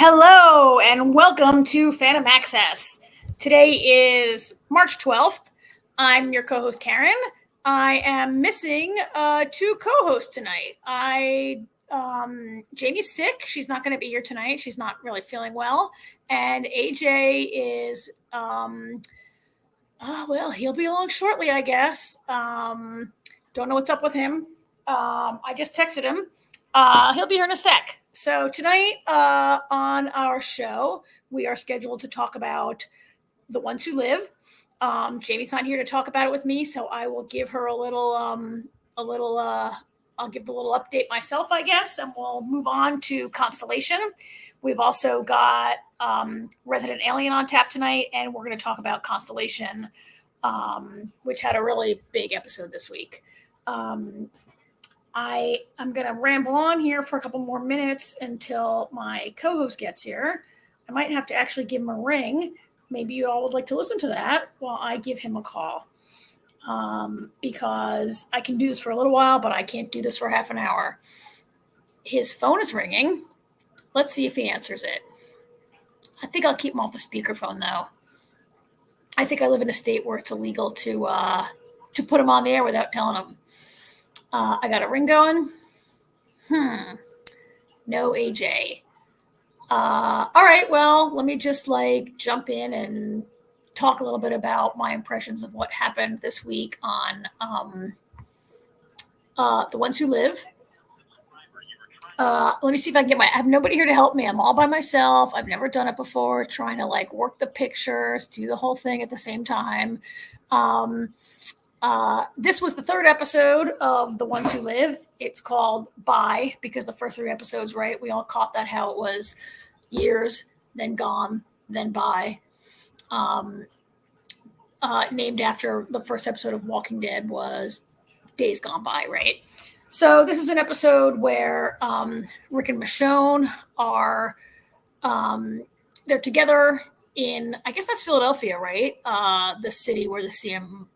Hello and welcome to Fandom Access. Today is March 12th. I'm your co-host Karen. I am missing two co-hosts tonight. Jamie's sick. She's not going to be here tonight. She's not really feeling well. And AJ is, he'll be along shortly, I guess. Don't know what's up with him. I just texted him. He'll be here in a sec. So tonight on our show, we are scheduled to talk about The Ones Who Live. Jamie's not here to talk about it with me, so I will give her I'll give the little update myself, I guess, and we'll move on to Constellation. We've also got Resident Alien on tap tonight, and we're going to talk about Constellation, which had a really big episode this week. I'm going to ramble on here for a couple more minutes until my co-host gets here. I might have to actually give him a ring. Maybe you all would like to listen to that while I give him a call. Because I can do this for a little while, but I can't do this for half an hour. His phone is ringing. Let's see if he answers it. I think I'll keep him off the speakerphone, though. I think I live in a state where it's illegal to put him on the air without telling him. I got a ring going. No AJ. All right, well, let me just jump in and talk a little bit about my impressions of what happened this week on The Ones Who Live. Let me see if I can I have nobody here to help me. I'm all by myself. I've never done it before, trying to work the pictures, do the whole thing at the same time. This was the third episode of The Ones Who Live. It's called Bye because the first three episodes, right? We all caught that, how it was years, then gone, then bye. Named after the first episode of Walking Dead was Days Gone By, right? So this is an episode where Rick and Michonne are, they're together in, I guess that's Philadelphia, right? The city where the CMR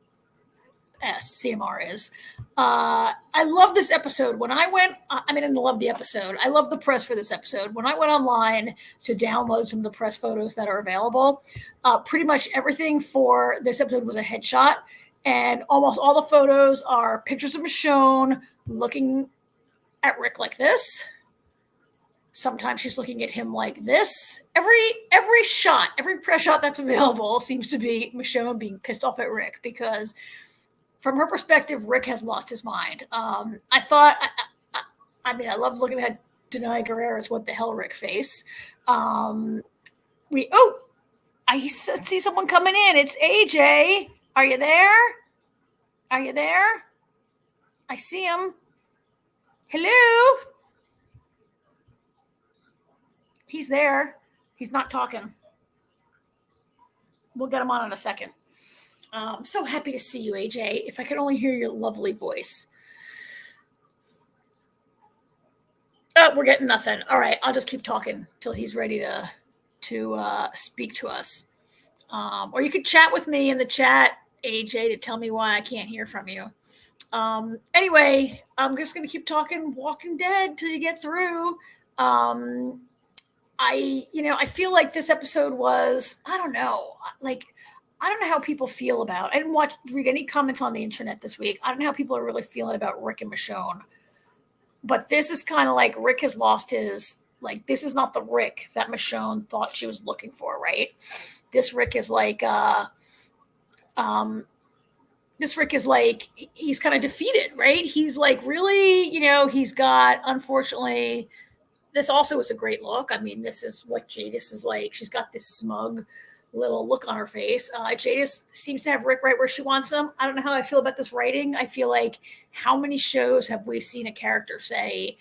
is. I love this episode. When I went, I didn't love the episode. I love the press for this episode. When I went online to download some of the press photos that are available, pretty much everything for this episode was a headshot, and almost all the photos are pictures of Michonne looking at Rick like this. Sometimes she's looking at him like this. Every shot, every press shot that's available seems to be Michonne being pissed off at Rick because from her perspective, Rick has lost his mind. I love looking at Denai Guerrera's "What the Hell, Rick" face. I see someone coming in. It's AJ. Are you there? Are you there? I see him. Hello? He's there. He's not talking. We'll get him on in a second. I'm so happy to see you, AJ. If I could only hear your lovely voice. Oh, we're getting nothing. All right, I'll just keep talking till he's ready to speak to us. Or you could chat with me in the chat, AJ, to tell me why I can't hear from you. Anyway, I'm just going to keep talking Walking Dead till you get through. I feel like this episode was, I don't know how people feel about. I didn't read any comments on the internet this week. I don't know how people are really feeling about Rick and Michonne. But this is kind of like Rick has lost his, this is not the Rick that Michonne thought she was looking for, right? This Rick is he's kind of defeated, right? He's really, he's got, unfortunately, this also is a great look. This is what Jadis is like. She's got this smug little look on her face. Jadis seems to have Rick right where she wants him. I don't know how I feel about this writing. I feel like, how many shows have we seen a character say,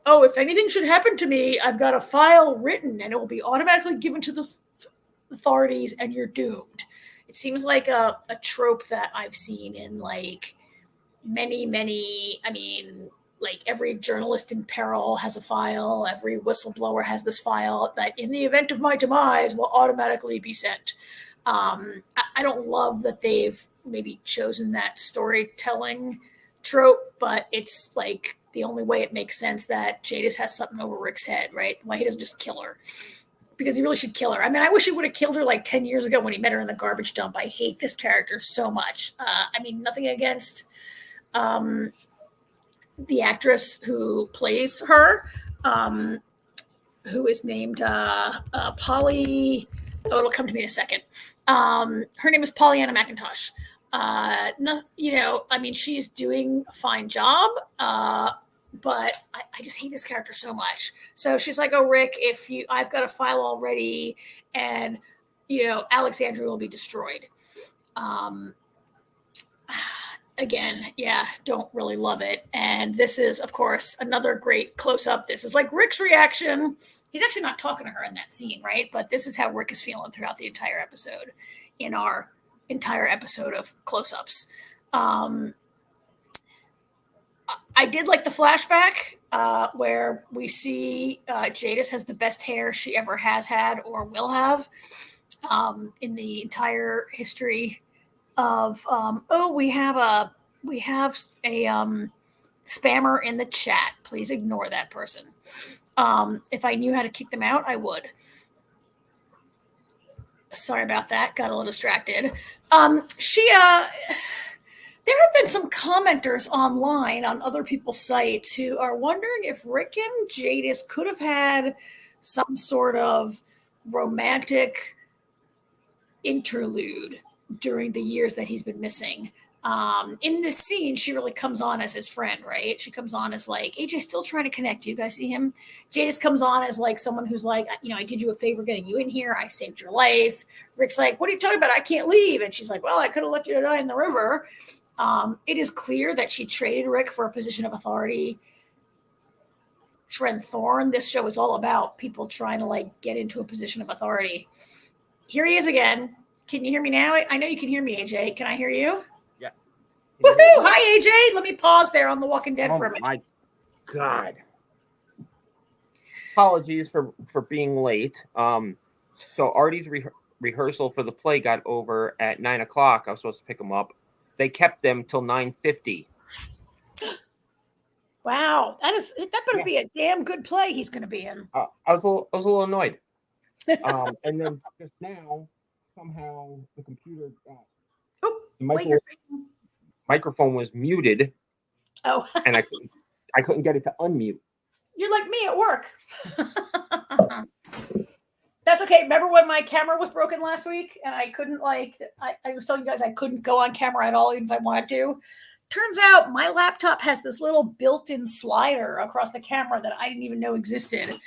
oh, if anything should happen to me, I've got a file written and it will be automatically given to the authorities and you're doomed. It seems like a trope that I've seen in many, every journalist in peril has a file. Every whistleblower has this file that in the event of my demise will automatically be sent. I don't love that they've maybe chosen that storytelling trope, but it's the only way it makes sense that Jadis has something over Rick's head, right? Why he doesn't just kill her. because he really should kill her. I mean, I wish he would have killed her like 10 years ago when he met her in the garbage dump. I hate this character so much. I mean, nothing against the actress who plays her, who is named Polly. Oh, it'll come to me in a second. Her name is Pollyanna McIntosh. No, you know, I mean, she's doing a fine job, but I just hate this character so much. So she's like, "Oh, Rick, I've got a file already, and you know, Alexandria will be destroyed." Again, yeah, don't really love it. And this is, of course, another great close-up. This is like Rick's reaction. He's actually not talking to her in that scene, right? But this is how Rick is feeling throughout the entire episode, in our entire episode of close-ups. I did like the flashback where we see Jadis has the best hair she ever has had or will have in the entire history of we have a spammer in the chat. Please ignore that person. If I knew how to kick them out, I would. Sorry about that. Got a little distracted. There have been some commenters online on other people's sites who are wondering if Rick and Jadis could have had some sort of romantic interlude during the years that he's been missing. In this scene, she really comes on as his friend, right? She comes on as like, AJ's still trying to connect. You guys see him? Jadis comes on as like someone who's like, you know, I did you a favor getting you in here. I saved your life. Rick's like, what are you talking about? I can't leave. And she's like, well, I could have left you to die in the river. It is clear that she traded Rick for a position of authority. His friend Thorne, this show is all about people trying to like get into a position of authority. Here he is again. Can you hear me now? I know you can hear me, AJ. Can I hear you? Yeah. Woohoo! Hi, AJ. Let me pause there on The Walking Dead for a minute. Oh, my God. Apologies for being late. So Artie's rehearsal for the play got over at 9 o'clock. I was supposed to pick them up. They kept them till 9:50. Wow, that better be a damn good play he's going to be in. I was a little annoyed. And then just now, somehow the computer microphone was muted. Oh, and I couldn't get it to unmute. You're like me at work. That's okay. Remember when my camera was broken last week and I couldn't I was telling you guys I couldn't go on camera at all even if I wanted to. Turns out my laptop has this little built-in slider across the camera that I didn't even know existed.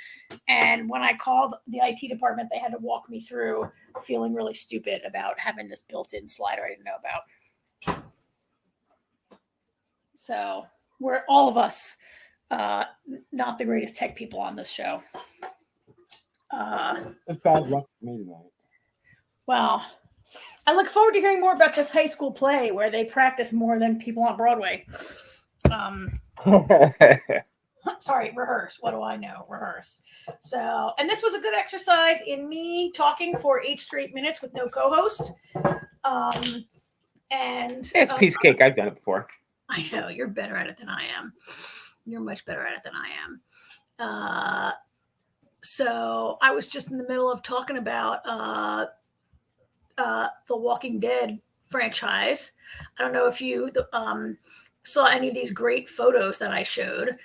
And when I called the IT department, they had to walk me through feeling really stupid about having this built-in slider I didn't know about. So we're all of us not the greatest tech people on this show. It's bad luck for me tonight. Well, I look forward to hearing more about this high school play where they practice more than people on Broadway. Sorry, rehearse. What do I know? Rehearse. So, and this was a good exercise in me talking for 8 straight minutes with no co-host. And it's piece of cake. I've done it before. I know you're better at it than I am. You're much better at it than I am. So I was just in the middle of talking about the Walking Dead franchise. I don't know if you saw any of these great photos that I showed.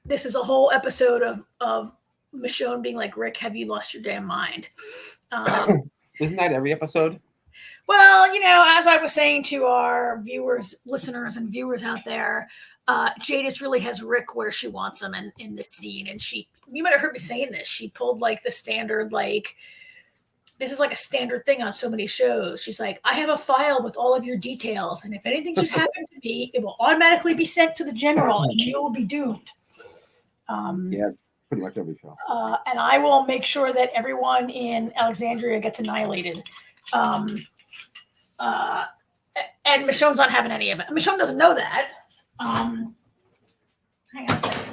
This is a whole episode of Michonne being like, Rick, have you lost your damn mind? Isn't that every episode? Well, you know, as I was saying to our viewers, listeners and viewers out there, Jadis really has Rick where she wants him in this scene. And you might have heard me saying this. She pulled like the standard, like, this is like a standard thing on so many shows. She's like, I have a file with all of your details. And if anything should happen to me, it will automatically be sent to the general and you will be doomed. Yeah, pretty much every show. And I will make sure that everyone in Alexandria gets annihilated. And Michonne's not having any of it. Michonne doesn't know that. Hang on a second.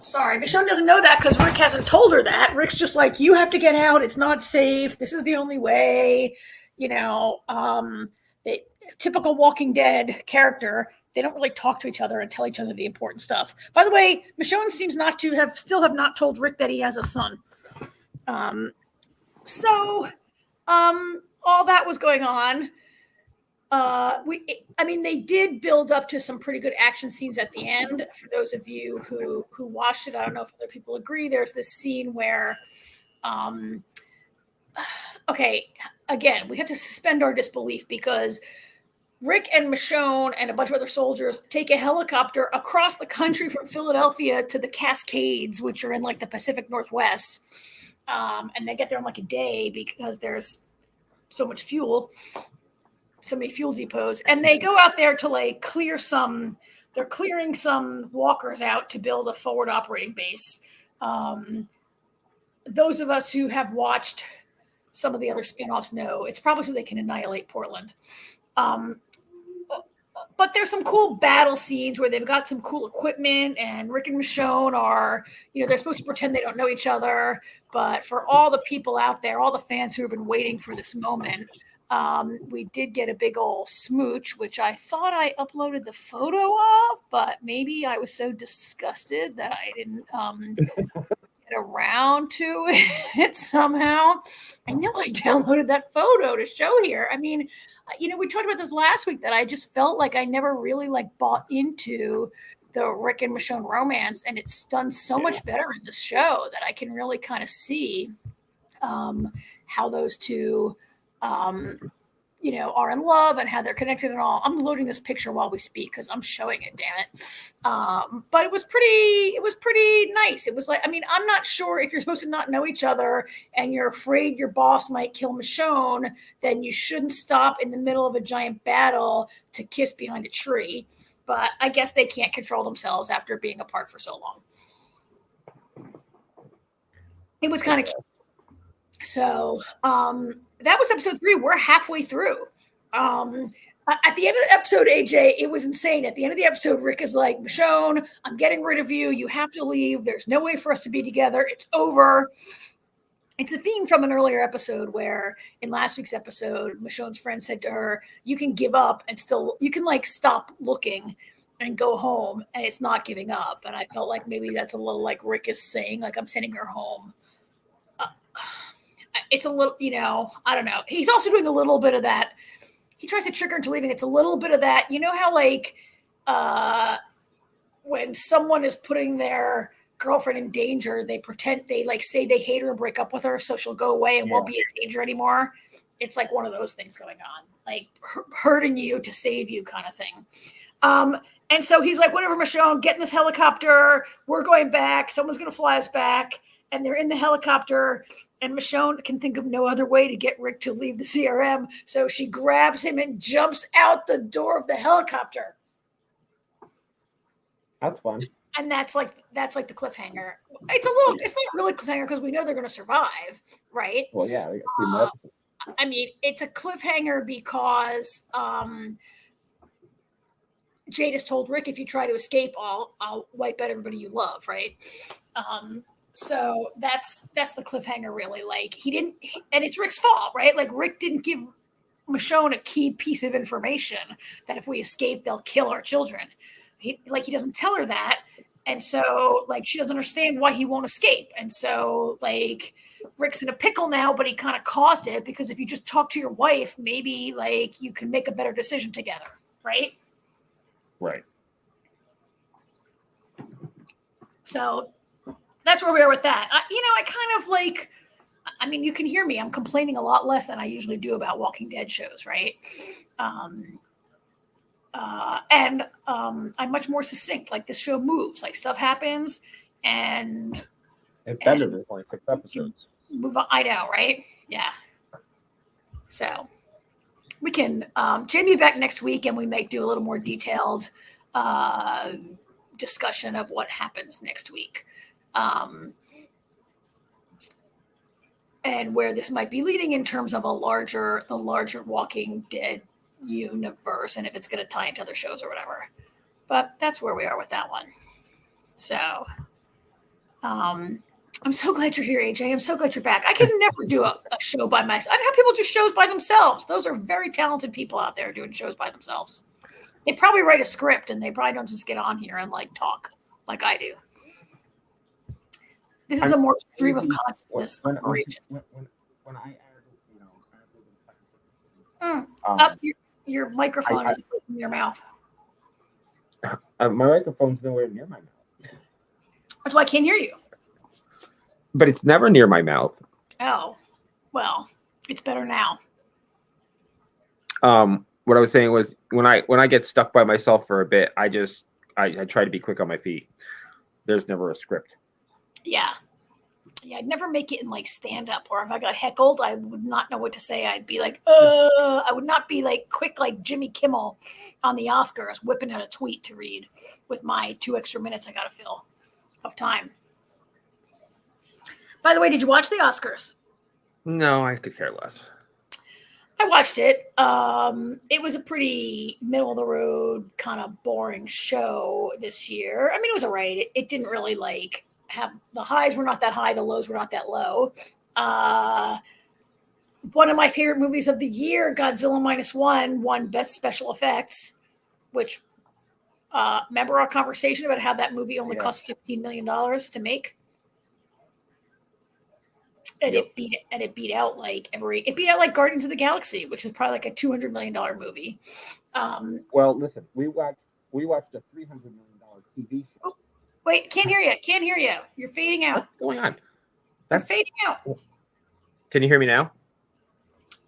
Sorry, Michonne doesn't know that because Rick hasn't told her that. Rick's just like, you have to get out. It's not safe. This is the only way. You know, typical Walking Dead character, they don't really talk to each other and tell each other the important stuff. By the way, Michonne seems not to have not told Rick that he has a son. So all that was going on. They did build up to some pretty good action scenes at the end. For those of you who watched it, I don't know if other people agree. There's this scene where, okay, again, we have to suspend our disbelief because Rick and Michonne and a bunch of other soldiers take a helicopter across the country from Philadelphia to the Cascades, which are in like the Pacific Northwest. And they get there in like a day because there's so much fuel, so many fuel depots. And they go out there to like they're clearing some walkers out to build a forward operating base. Those of us who have watched some of the other spinoffs know it's probably so they can annihilate Portland. But there's some cool battle scenes where they've got some cool equipment, and Rick and Michonne are, they're supposed to pretend they don't know each other. But for all the people out there, all the fans who have been waiting for this moment, we did get a big old smooch, which I thought I uploaded the photo of, but maybe I was so disgusted that I didn't get around to it somehow. I know I downloaded that photo to show here. I mean, we talked about this last week that I just felt like I never really bought into the Rick and Michonne romance, and it's done so much better in this show that I can really kind of see how those two are in love and how they're connected and all. I'm loading this picture while we speak because I'm showing it, damn it. But it was pretty nice. It was like, I'm not sure if you're supposed to not know each other and you're afraid your boss might kill Michonne, then you shouldn't stop in the middle of a giant battle to kiss behind a tree. But I guess they can't control themselves after being apart for so long. It was kind of cute. So, that was episode 3. We're halfway through. At the end of the episode, AJ, it was insane. At the end of the episode, Rick is like, Michonne, I'm getting rid of you. You have to leave. There's no way for us to be together. It's over. It's a theme from an earlier episode where in last week's episode, Michonne's friend said to her, you can give up and still, you can stop looking and go home, and it's not giving up. And I felt like maybe that's a little like Rick is saying, I'm sending her home. It's a little, I don't know. He's also doing a little bit of that. He tries to trick her into leaving. It's a little bit of that. You know how when someone is putting their girlfriend in danger, they pretend they say they hate her and break up with her so she'll go away and won't be in danger anymore. It's like one of those things going on, hurting you to save you kind of thing. And so he's like, whatever, Michonne, get in this helicopter. We're going back. Someone's going to fly us back. And they're in the helicopter, and Michonne can think of no other way to get Rick to leave the CRM. So she grabs him and jumps out the door of the helicopter. That's fun. And that's like the cliffhanger. It's not really a cliffhanger because we know they're going to survive, right? Well, yeah. It's a cliffhanger because Jade has told Rick, if you try to escape, I'll wipe out everybody you love, right? So that's the cliffhanger, really. And it's Rick's fault, right? Rick didn't give Michonne a key piece of information that if we escape, they'll kill our children. He doesn't tell her that, and so she doesn't understand why he won't escape. And so Rick's in a pickle now, but he kind of caused it because if you just talk to your wife, maybe you can make a better decision together, right? Right. So that's where we are with that. I kind of you can hear me. I'm complaining a lot less than I usually do about Walking Dead shows, right? And I'm much more succinct. This show moves. Stuff happens, and it's better than 26 episodes. Move on. I know, right? Yeah. So we can Jamie back next week, and we might do a little more detailed discussion of what happens next week. And where this might be leading in terms of the larger Walking Dead universe, and if it's going to tie into other shows or whatever. But that's where we are with that one. So, I'm so glad you're here, AJ. I'm so glad you're back. I could never do a show by myself. I don't have people do shows by themselves. Those are very talented people out there doing shows by themselves. They probably write a script and they probably don't just get on here and like talk like I do. This is a more stream of consciousness operation. When I added, Up your microphone is in your mouth. my microphone's nowhere near my mouth. That's why I can't hear you. But it's never near my mouth. Oh, well, it's better now. What I was saying was when I get stuck by myself for a bit, I try to be quick on my feet. There's never a script. Yeah, I'd never make it in like stand up, or if I got heckled, I would not know what to say. I'd be like, I would not be like quick like Jimmy Kimmel on the Oscars, whipping out a tweet to read with my 2 extra minutes I got to fill of time. By the way, did you watch the Oscars? No, I could care less. I watched it. It was a pretty middle of the road, kind of boring show this year. I mean, it was all right. It didn't really like have the highs were not that high, the lows were not that low. One of my favorite movies of the year, Godzilla -1, won Best Special Effects, which remember our conversation about how that movie only cost $15 million to make? And it beat out like Guardians of the Galaxy, which is probably like a $200 million movie. Well, listen, we watched a $300 million TV show. Oh, wait, can't hear you. You're fading out. What's going on? You're fading out. Can you hear me now?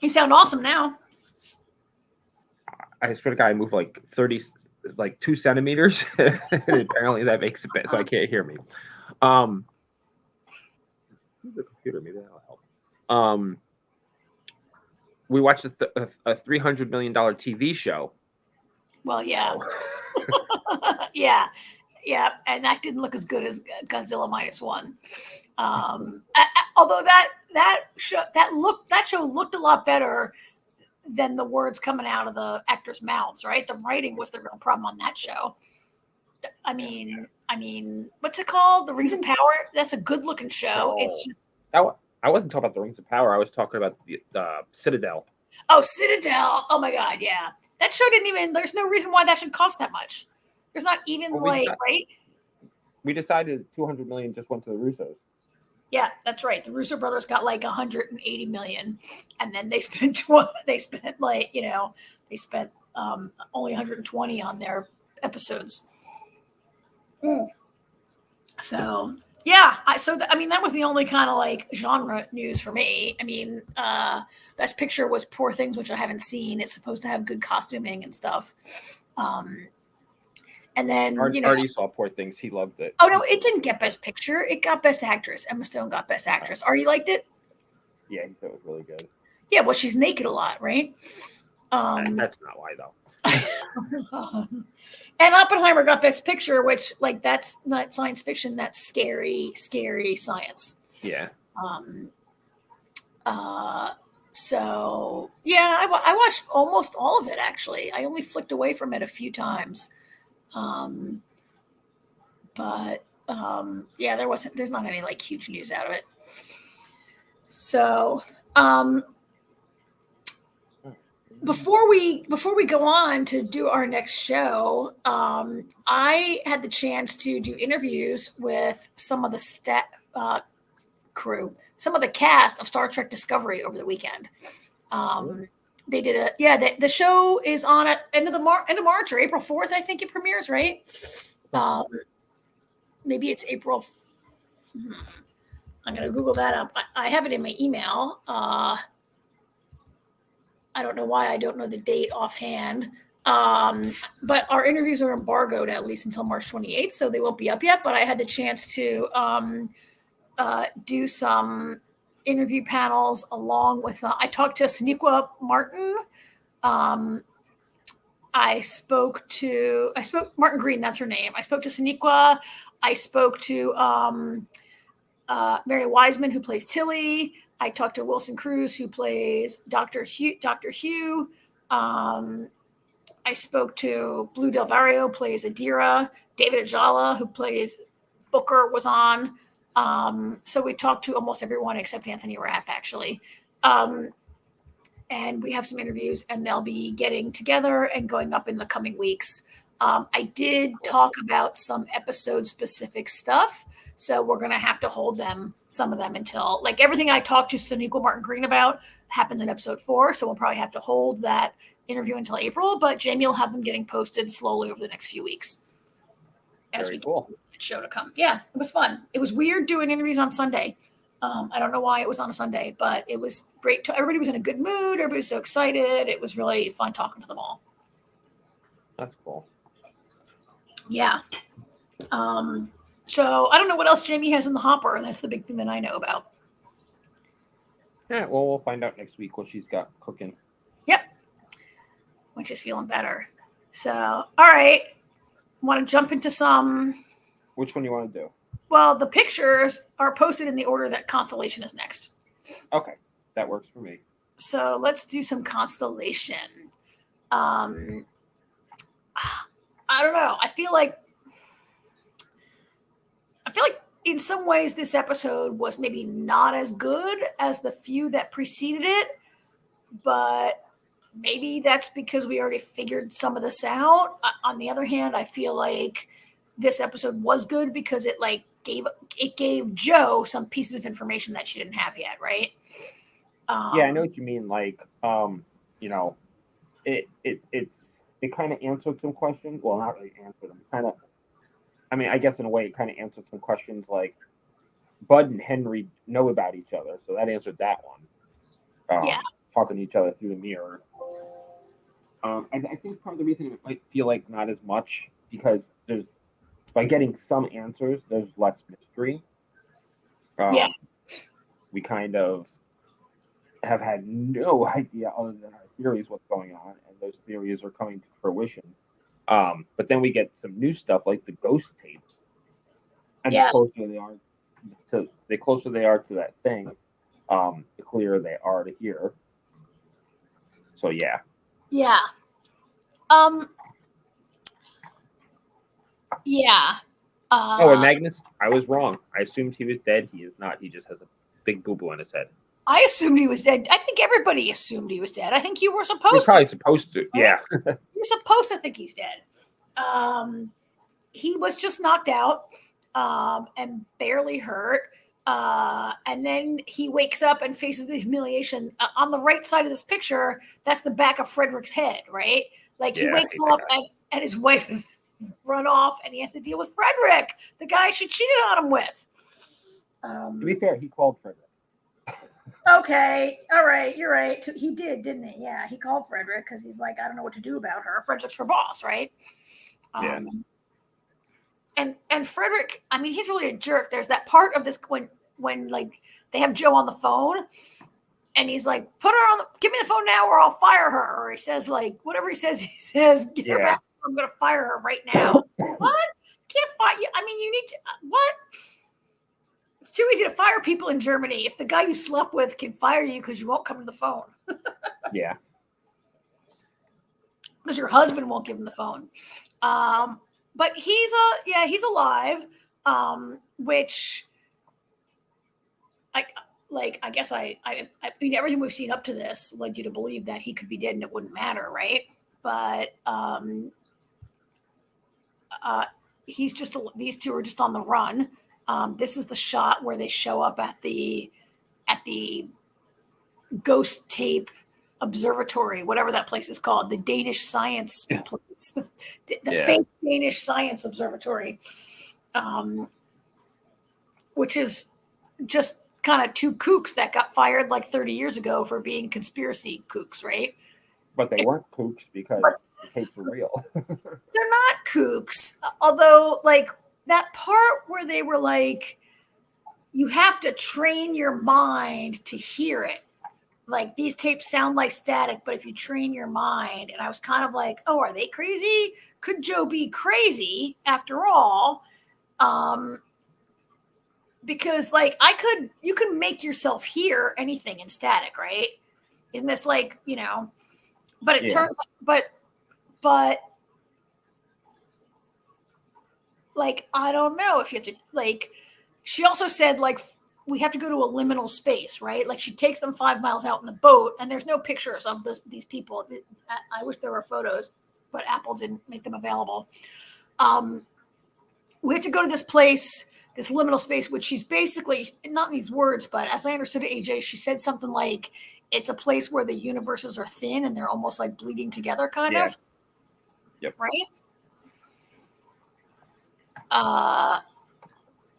You sound awesome now. I swear to God, I moved like 2 centimeters. Apparently that makes it bad, so I can't hear me. The computer, maybe that'll help. We watched a $300 million TV show. Well, yeah. So. Yeah, and that didn't look as good as Godzilla -1. Although that show looked a lot better than the words coming out of the actors' mouths, right? The writing was the real problem on that show. I mean, what's it called? The Rings of Power. That's a good-looking show. It's just I wasn't talking about the Rings of Power. I was talking about the Citadel. Oh, Citadel! Oh my God, yeah. That show didn't even. There's no reason why that should cost that much. There's not even right. We decided $200 million just went to the Russos. Yeah, that's right. The Russo brothers got like $180 million, and then they spent only 120 on their episodes. So yeah, that was the only kind of like genre news for me. I mean, Best Picture was Poor Things, which I haven't seen. It's supposed to have good costuming and stuff. And then Artie saw Poor Things. He loved it. Oh no, it didn't get Best Picture. It got Best Actress. Emma Stone got Best Actress. Artie liked it. Yeah, he said it was really good. Yeah, well, she's naked a lot, right? That's not why though. And Oppenheimer got Best Picture, which like that's not science fiction. That's scary science. Yeah. So yeah, I watched almost all of it actually. I only flicked away from it a few times. Yeah, there's not any like huge news out of it. So, before we go on to do our next show, I had the chance to do interviews with some of the crew, some of the cast of Star Trek Discovery over the weekend. They did the show is on at end of March or April 4th, I think it premieres, right? Maybe it's April. I'm going to Google that up. I have it in my email. I don't know why I don't know the date offhand. But our interviews are embargoed at least until March 28th, so they won't be up yet. But I had the chance to do some interview panels along with I talked to Sonequa Martin. I spoke Martin Green, that's her name. I spoke to Sonequa. I spoke to Mary Wiseman, who plays Tilly. I talked to Wilson Cruz, who plays Dr. Hugh. I spoke to Blue Del Barrio, plays Adira. David Ajala, who plays Booker, was on. So we talked to almost everyone except Anthony Rapp, actually. And we have some interviews, and they'll be getting together and going up in the coming weeks. I did talk about some episode-specific stuff, so we're going to have to hold some of them until, like, everything I talked to Sonequa Martin Green about happens in episode 4, so we'll probably have to hold that interview until April, but Jamie will have them getting posted slowly over the next few weeks. Very cool. Show to come. Yeah, it was fun. It was weird doing interviews on Sunday. I don't know why it was on a Sunday, but it was great. Everybody was in a good mood. Everybody was so excited. It was really fun talking to them all. That's cool. Yeah. So I don't know what else Jamie has in the hopper, and that's the big thing that I know about. All right. Well, we'll find out next week what she's got cooking. Yep. When she's feeling better. So, all right. Want to jump into some... Which one do you want to do? Well, the pictures are posted in the order that Constellation is next. Okay. That works for me. So let's do some Constellation. I don't know. I feel like in some ways this episode was maybe not as good as the few that preceded it, but maybe that's because we already figured some of this out. On the other hand, I feel like this episode was good because it gave Jo some pieces of information that she didn't have yet, right? Yeah, I know what you mean. Like, you know, it kind of answered some questions. Well, not really answered them. Kind of, I mean, I guess in a way, it kind of answered some questions. Like, Bud and Henry know about each other, so that answered that one. Yeah, talking to each other through the mirror. I think part of the reason it might feel like not as much because by getting some answers, there's less mystery. Yeah. We kind of have had no idea other than our theories what's going on, and those theories are coming to fruition. But then we get some new stuff like the ghost tapes, and the closer they are to that thing, the clearer they are to hear. So yeah. Yeah. Yeah. And Magnus, I was wrong. I assumed he was dead. He is not. He just has a big boo-boo on his head. I assumed he was dead. I think everybody assumed he was dead. I think you were supposed You're probably to. supposed to. Yeah. You're supposed to think he's dead. He was just knocked out and barely hurt. And then he wakes up and faces the humiliation. On the right side of this picture, that's the back of Frederick's head, right? Like he wakes up and his wife has run off and he has to deal with Frederick, the guy she cheated on him with. To be fair, he called Frederick. Okay. All right. You're right. He did, didn't he? Yeah. He called Frederick because he's like, I don't know what to do about her. Frederick's her boss, right? Yeah. And Frederick, I mean, he's really a jerk. There's that part of this when like they have Jo on the phone and he's like, give me the phone now or I'll fire her. Or he says like, whatever he says, get her back. I'm going to fire her right now. What? Can't fire you. I mean, you need to, what? It's too easy to fire people in Germany. If the guy you slept with can fire you because you won't come to the phone. Yeah. Because your husband won't give him the phone. But he's alive. Which I guess I mean everything we've seen up to this led you to believe that he could be dead and it wouldn't matter, right? But these two are just on the run. This is the shot where they show up at the ghost tape observatory, whatever that place is called, the Danish science place, the fake Danish science observatory, which is just kind of two kooks that got fired like 30 years ago for being conspiracy kooks, right? But they weren't kooks because the tapes were real. They're not kooks, although like that part where they were like, you have to train your mind to hear it. Like these tapes sound like static, but if you train your mind, and I was kind of like, oh, are they crazy? Could Jo be crazy after all? Because like you could make yourself hear anything in static, right? Isn't this like, but it turns but like, I don't know if you have to like she also said, like, we have to go to a liminal space, right? Like, she takes them 5 miles out in the boat, and there's no pictures of these people. I wish there were photos, but Apple didn't make them available. We have to go to this place, this liminal space, which she's basically, not in these words, but as I understood it, AJ, she said something like, it's a place where the universes are thin and they're almost like bleeding together, kind of. Yep. Right?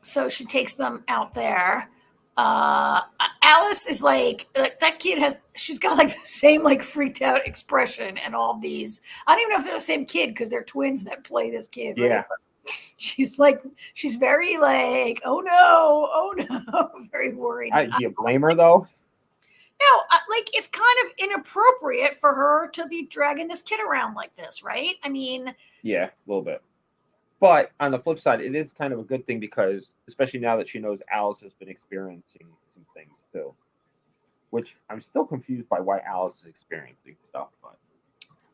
So she takes them out there. Alice is like that kid she's got like the same like freaked out expression and all these. I don't even know if they're the same kid because they're twins that play this kid. Yeah. Right? She's very like, oh no, very worried. Do you blame her though? No, like it's kind of inappropriate for her to be dragging this kid around like this, right? I mean, yeah, a little bit. But on the flip side, it is kind of a good thing because, especially now that she knows Alice has been experiencing some things too, which I'm still confused by why Alice is experiencing stuff. But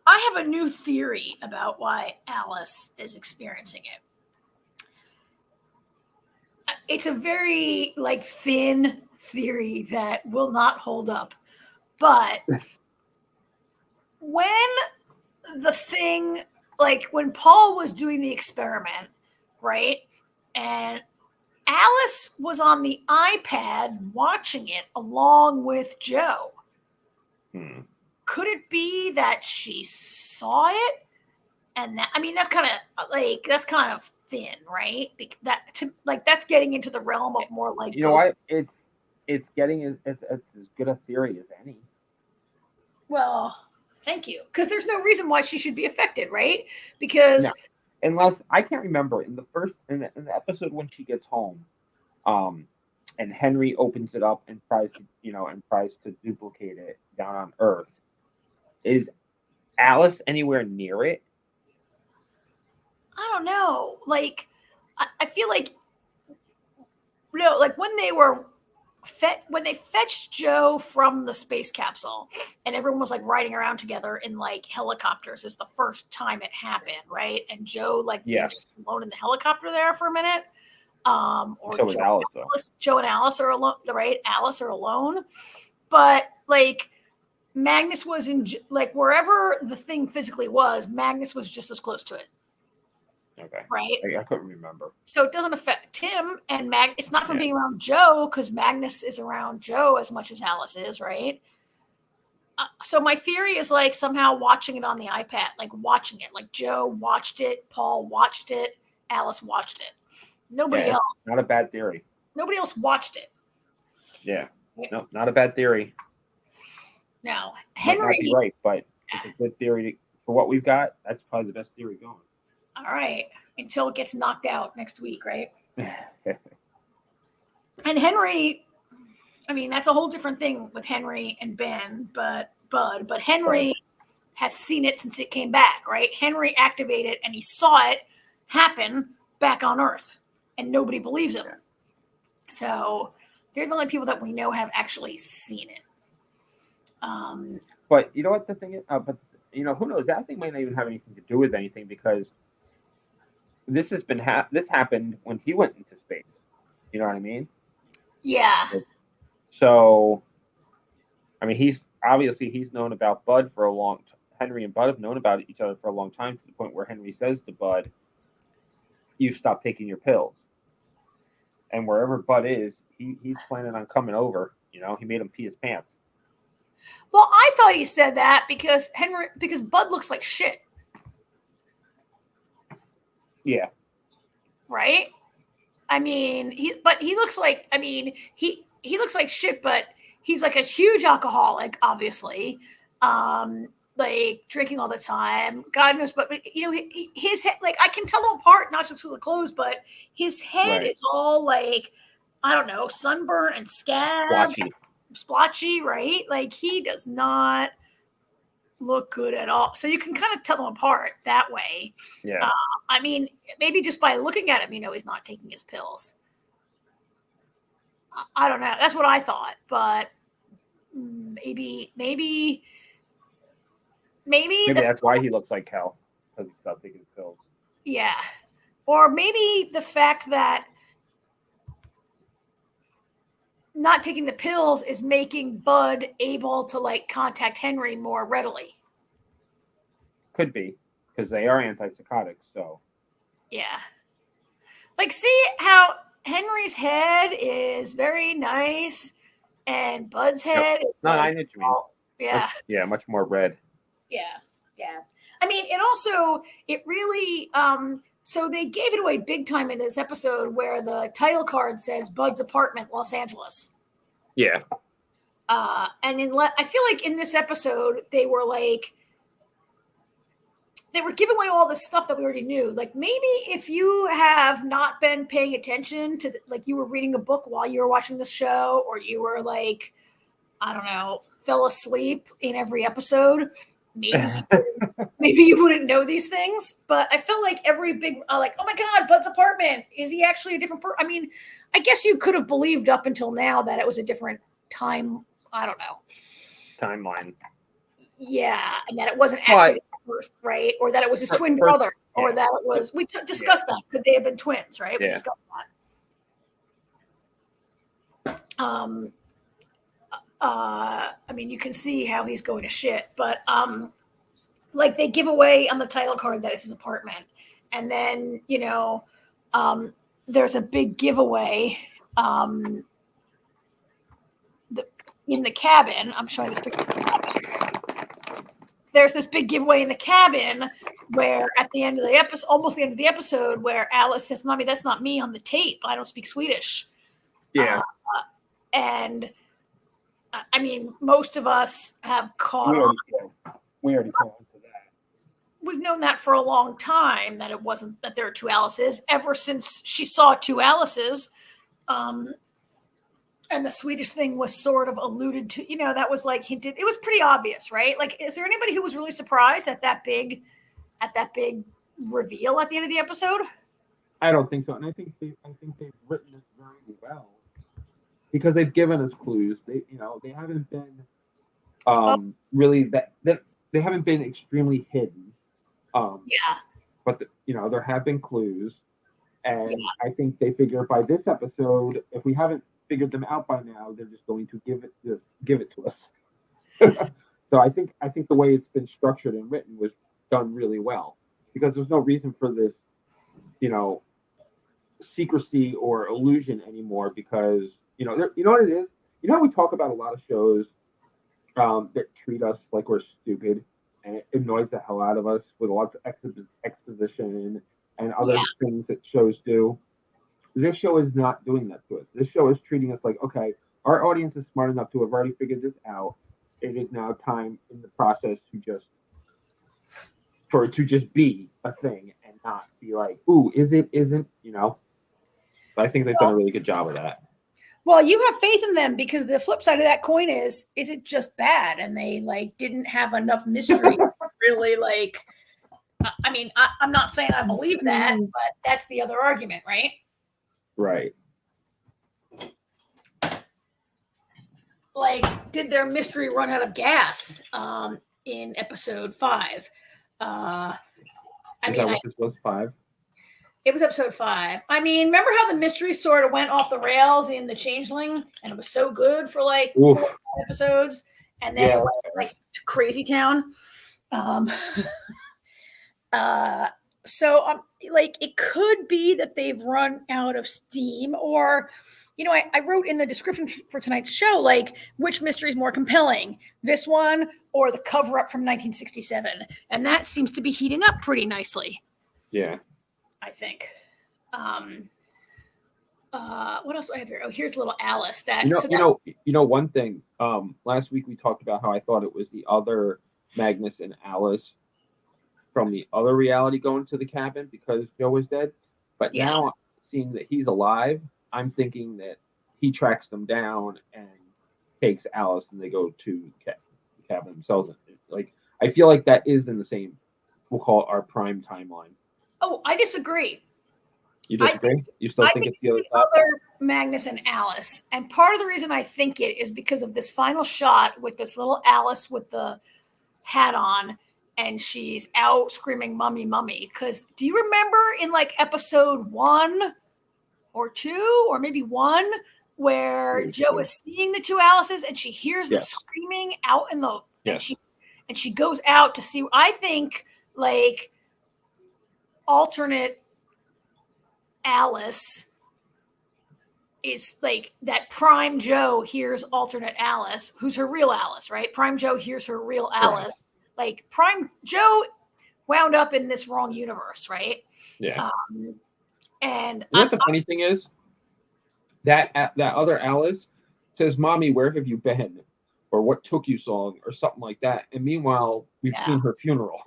I have a new theory about why Alice is experiencing it. It's a very like thin theory that will not hold up, but when the thing, like when Paul was doing the experiment, right, and Alice was on the iPad watching it along with Joe. Could it be that she saw it? And that, I mean, that's kind of thin, right? That's getting into the realm of more like, you know what? It's getting as good a theory as any. Well, thank you, because there's no reason why she should be affected, right? Because unless I can't remember in the episode when she gets home, and Henry opens it up and tries to duplicate it down on Earth. Is Alice anywhere near it? I don't know. Like, I feel like like when they fetched Joe from the space capsule and everyone was like riding around together in like helicopters is the first time it happened, right? And Joe Yes, alone in the helicopter there for a minute. Or so was Alice though. Joe and Alice are alone, right? Alice are alone, but like Magnus was in like wherever the thing physically was, Magnus was just as close to it. Okay. Right. I couldn't remember. So it doesn't affect him, and it's not from being around Joe because Magnus is around Joe as much as Alice is, right? So my theory is like somehow watching it on the iPad, like watching it, like Joe watched it, Paul watched it, Alice watched it. Nobody else. Not a bad theory. Nobody else watched it. Yeah. No, not a bad theory. No, Henry. Might not be right, but it's a good theory for what we've got. That's probably the best theory going. All right, until it gets knocked out next week, right? And Henry, I mean, that's a whole different thing with Henry and Ben, but Henry has seen it since it came back, right? Henry activated and he saw it happen back on Earth, and nobody believes him. So they're the only people that we know have actually seen it. But you know what the thing is? But you know, who knows? That thing might not even have anything to do with anything because this has been this happened when he went into space. You know what I mean? Yeah. So, I mean, he's known about Bud for a long time. Henry and Bud have known about each other for a long time, to the point where Henry says to Bud, "You've stopped taking your pills." And wherever Bud is, he's planning on coming over. You know, he made him pee his pants. Well, I thought he said that because Bud looks like shit. Yeah. Right? I mean, he looks like, he looks like shit, but he's like a huge alcoholic, obviously. Like drinking all the time. God knows, but you know, his head, like I can tell them apart, not just with the clothes, but his head is all like, I don't know, sunburn and scab. Splotchy, right? Like he does not look good at all. So you can kind of tell them apart that way. Yeah. I mean, maybe just by looking at him, you know, he's not taking his pills. I don't know. That's what I thought, but maybe that's why he looks like hell, because he stopped taking his pills. Yeah. Or maybe the fact that not taking the pills is making Bud able to like contact Henry more readily. Could be, because they are antipsychotics. So Yeah. Like, see how Henry's head is very nice and Bud's head is no, like, I know what you mean. yeah. Yeah, much more red. Yeah. Yeah. I mean, it really, so they gave it away big time in this episode where the title card says Bud's apartment, Los Angeles. Yeah. And I feel like in this episode, they were giving away all the stuff that we already knew. Like maybe if you have not been paying attention to, like you were reading a book while you were watching this show, or you were like, I don't know, fell asleep in every episode, maybe you wouldn't know these things. But I felt like every big, like, oh my God, Bud's apartment. Is he actually a different person? I mean, I guess you could have believed up until now that it was a different time. I don't know. Timeline. Yeah. And that it wasn't actually first, right? Or that it was his twin brother, or that it was, we discussed that. Could they have been twins, right? We discussed that. I mean, you can see how he's going to shit, but like they give away on the title card that it's his apartment, and then there's a big giveaway in the cabin. I'm showing this picture. There's this big giveaway in the cabin where at the end of the episode, almost the end of the episode, where Alice says, "Mommy, that's not me on the tape. I don't speak Swedish." Yeah. And I mean, most of us have caught on. We already caught on to that. We've known that for a long time, that it wasn't that there are two Alices, ever since she saw two Alices. And the Swedish thing was sort of alluded to, that was like hinted. It was pretty obvious, right? Like, is there anybody who was really surprised at that big reveal at the end of the episode? I don't think so, and I think they've written this very well because they've given us clues. They haven't been really that they haven't been extremely hidden. But there have been clues, and I think they figure by this episode, if we haven't figured them out by now, they're just going to give it to us. So I think the way it's been structured and written was done really well, because there's no reason for this, secrecy or illusion anymore, because you know what it is. You know how we talk about a lot of shows that treat us like we're stupid, and it annoys the hell out of us with lots of exposition and other things that shows do. This show is not doing that to us. This show is treating us like, okay, our audience is smart enough to have already figured this out. It is now time in the process for it to just be a thing and not be like, ooh, isn't. But I think they've done a really good job of that. Well, you have faith in them, because the flip side of that coin is it just bad? And they didn't have enough mystery to really I mean, I'm not saying I believe that, but that's the other argument, right? Right. Like, did their mystery run out of gas in episode 5? This was 5? It was episode 5. I mean, remember how the mystery sort of went off the rails in The Changeling, and it was so good for 4 or 5 episodes, and then it went to Crazy Town. So it could be that they've run out of steam, or I wrote in the description for tonight's show, which mystery is more compelling, this one or the cover-up from 1967, and that seems to be heating up pretty nicely. Yeah, I think. What else do I have here? Oh, here's little Alice. One thing. Last week we talked about how I thought it was the other Magnus and Alice from the other reality going to the cabin because Joe was dead. But now, seeing that he's alive, I'm thinking that he tracks them down and takes Alice, and they go to the cabin themselves. I feel like that is in the same, we'll call it our prime timeline. Oh, I disagree. You disagree? You still think it's the other Magnus and Alice. And part of the reason I think it is because of this final shot with this little Alice with the hat on, and she's out screaming, "Mummy, mummy." Because do you remember in episode 1 or 2 or maybe 1 where Joe is seeing the two Alices and she hears the Yes. screaming out in the Yes. and she goes out to see. I think like alternate Alice is like that. Prime Joe hears alternate Alice, who's her real Alice, right? Prime Joe hears her real Alice. Like Prime Joe wound up in this wrong universe, right? Yeah. And you know what the funny thing is? That other Alice says, "Mommy, where have you been?" Or "What took you so long?" Or something like that. And meanwhile, we've seen her funeral.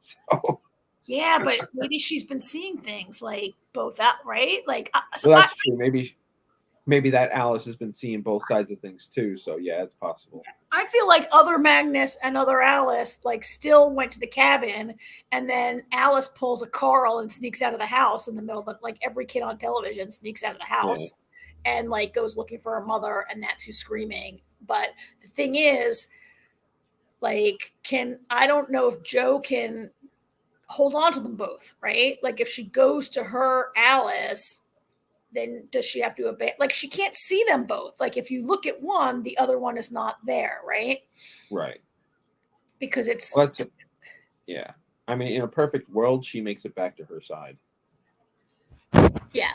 So yeah, but maybe she's been seeing things like both out, right? Like, so that's true. Maybe that Alice has been seeing both sides of things too. So yeah, it's possible. I feel like other Magnus and other Alice like still went to the cabin, and then Alice pulls a Carl and sneaks out of the house in the middle of the, like every kid on television sneaks out of the house and like goes looking for her mother, and that's who's screaming. But the thing is, like, I don't know if Joe can hold on to them both, right? Like if she goes to her Alice, then does she have to abandon? Like she can't see them both. Like if you look at one, the other one is not there, right? Right. Because it's yeah. I mean, in a perfect world, she makes it back to her side. Yeah.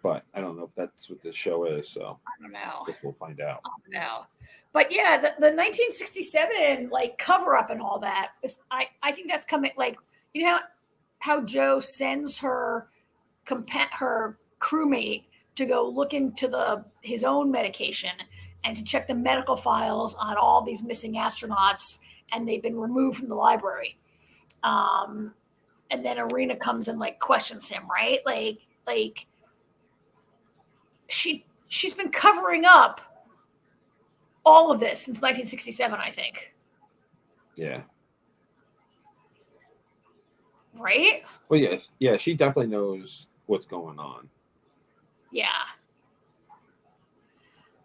But I don't know if that's what this show is, so I don't know. I guess we'll find out. I don't know. But yeah, the 1967 like cover up and all that is, I think that's coming. Like, you know how Joe sends her crewmate to go look into his own medication and to check the medical files on all these missing astronauts, and they've been removed from the library. And then Irina comes and like questions him, right? Like she's been covering up all of this since 1967, I think. Yeah. Right? Well, yes. Yeah, she definitely knows what's going on. Yeah.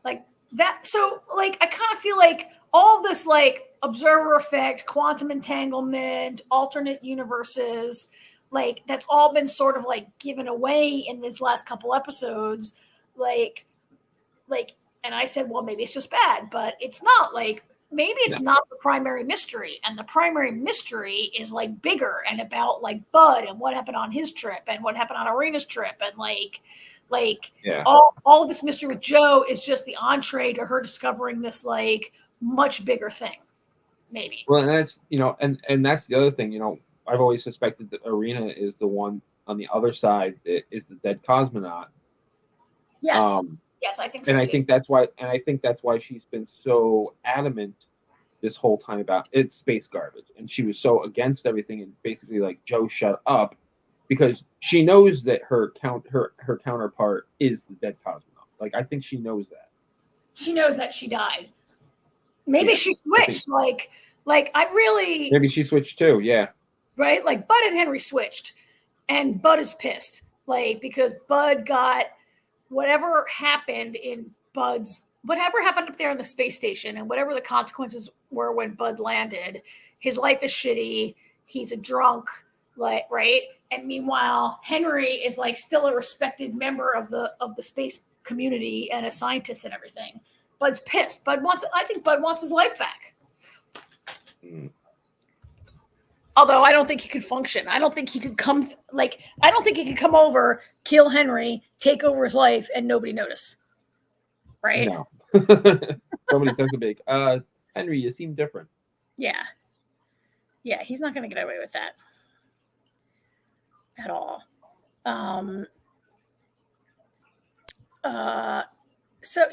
Like that. So, like, I kind of feel like all of this, like, observer effect, quantum entanglement, alternate universes, like, that's all been sort of, like, given away in these last couple episodes. Like, and I said, well, maybe it's just bad, but it's not. Like, maybe it's not the primary mystery, and the primary mystery is like bigger and about like Bud and what happened on his trip and what happened on Irina's trip, and like all of this mystery with Joe is just the entree to her discovering this like much bigger thing, maybe. Well, and that's and that's the other thing. I've always suspected that Irina is the one on the other side that is the dead cosmonaut. Yes. Yes, I think so. And too. I think that's why she's been so adamant this whole time about it's space garbage, and she was so against everything and basically like, Joe, shut up, because she knows that her counterpart is the dead cosmonaut. Like, I think she knows that. She knows that she died. Maybe she switched. Like I really. Maybe she switched too. Yeah. Right, like Bud and Henry switched, and Bud is pissed, like because Bud got. Whatever happened up there in the space station, and whatever the consequences were when Bud landed, his life is shitty. He's a drunk, like, right? And meanwhile, Henry is like still a respected member of the space community and a scientist and everything. Bud's pissed. I think Bud wants his life back. Although I don't think he could function. I don't think he could come over, kill Henry, take over his life, and nobody notice. Right? No. Somebody says to me, Henry, you seem different. Yeah. Yeah, he's not going to get away with that at all. So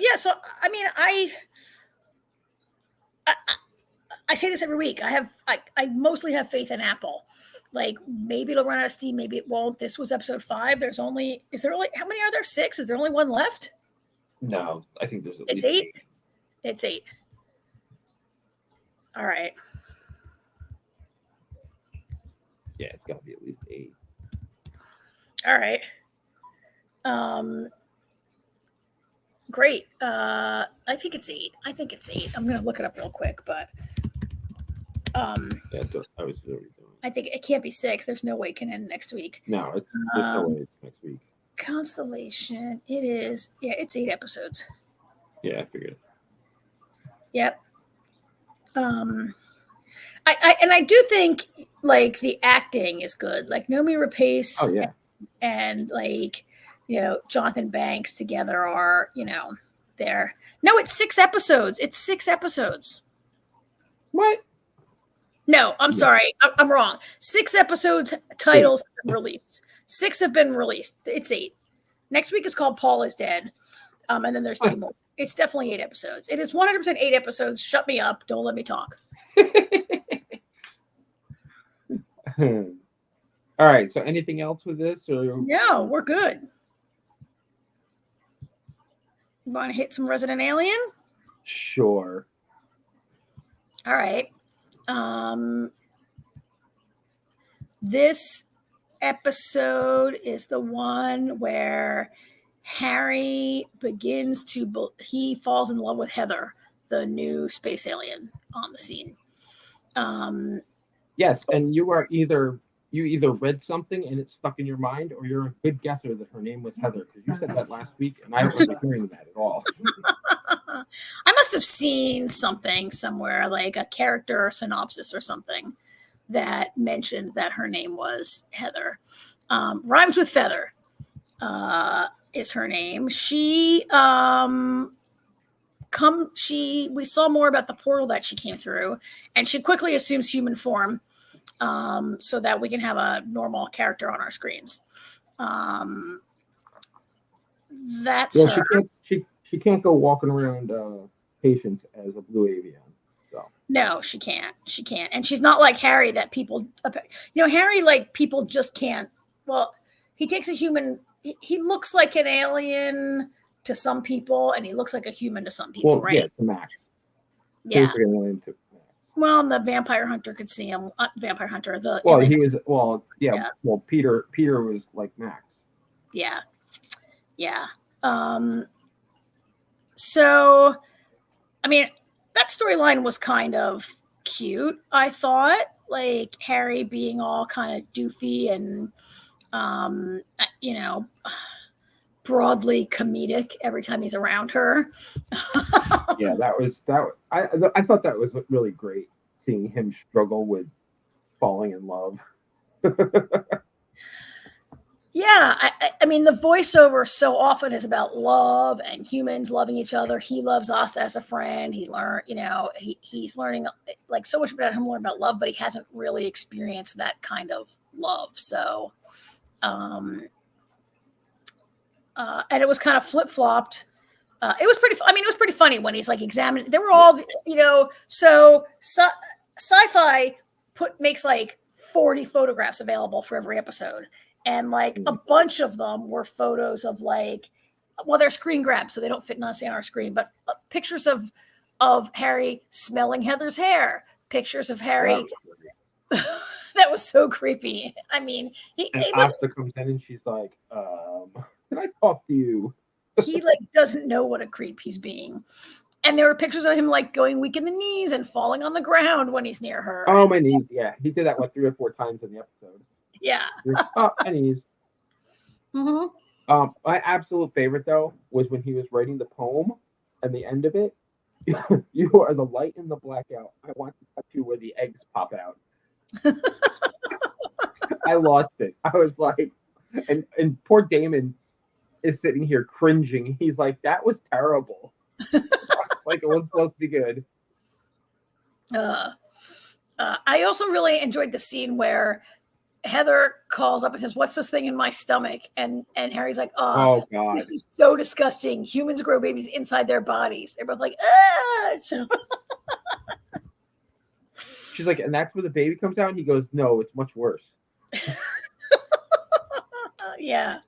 I mean, I say this every week. I mostly have faith in Apple. Like, maybe it'll run out of steam, maybe it won't. This was episode 5. Is there only how many are there? 6? Is there only one left? No, I think there's at least 8. It's 8. All right. Yeah, it's got to be at least 8. All right. Great. I think it's 8. I'm going to look it up real quick, but yeah, I was already doing. I think it can't be 6. There's no way it can end next week. No, there's no way it's next week. Constellation. It is. Yeah, it's 8 episodes. Yeah, I figured. Yep. I do think like the acting is good. Like Nomi Rapace Oh yeah. and like, Jonathan Banks together are, there. No, it's 6 episodes. It's 6 episodes. What? No, I'm Yeah. sorry. I'm wrong. 6 episodes titles have been released. 6 have been released. It's 8. Next week is called Paul is Dead. And then there's 2 more. It's definitely 8 episodes. It is 100% 8 episodes. Shut me up. Don't let me talk. All right. So anything else with this? Or No, we're good. You want to hit some Resident Alien? Sure. All right. This episode is the one where Harry he falls in love with Heather, the new space alien on the scene. Yes, and you either read something and it stuck in your mind, or you're a good guesser that her name was Heather, because you said that last week, and I don't remember hearing that at all. I must have seen something somewhere, like a character synopsis or something, that mentioned that her name was Heather. Rhymes with feather is her name. We saw more about the portal that she came through, and she quickly assumes human form so that we can have a normal character on our screens. That's her. She can't go walking around patients as a blue avian. So. No, she can't. She can't. And she's not like Harry that people, Harry, like people just can't. Well, he takes a human, he looks like an alien to some people and he looks like a human to some people, right? Yeah, to Max. Yeah. To Max. Well, and the vampire hunter could see him. Vampire hunter, Well, yeah. Well, Peter was like Max. Yeah. Yeah. So, I mean, that storyline was kind of cute, I thought. Like Harry being all kind of doofy and, broadly comedic every time he's around her. Yeah, I thought that was really great, seeing him struggle with falling in love. Yeah, I mean, the voiceover so often is about love and humans loving each other. He loves Asta as a friend. He learned, he's learning like so much about him, learn about love, but he hasn't really experienced that kind of love. So, and it was kind of flip flopped. It was pretty. I mean, it was pretty funny when he's like examining. They were all, So SciFi makes like 40 photographs available for every episode. And like a bunch of them were photos of they're screen grabs, so they don't fit on our screen, but pictures of Harry smelling Heather's hair, pictures of Harry. That was so creepy. I mean, Asta comes in and she's like, "Can I talk to you?" He doesn't know what a creep he's being. And there were pictures of him going weak in the knees and falling on the ground when he's near her. Oh, my knees! Yeah, he did that 3 or 4 times in the episode. Yeah. Oh, my knees. Mm-hmm. My absolute favorite though was when he was writing the poem, and the end of it, "You are the light in the blackout. I want to touch you where the eggs pop out." I lost it. I was like, and poor Damon is sitting here cringing. He's like, "That was terrible." Like it was supposed to be good. I also really enjoyed the scene where Heather calls up and says, "What's this thing in my stomach?" And Harry's like, "Oh God, this is so disgusting. Humans grow babies inside their bodies." They're both like, "Ah!" So she's like, "And that's where the baby comes out." And he goes, "No, it's much worse." Yeah.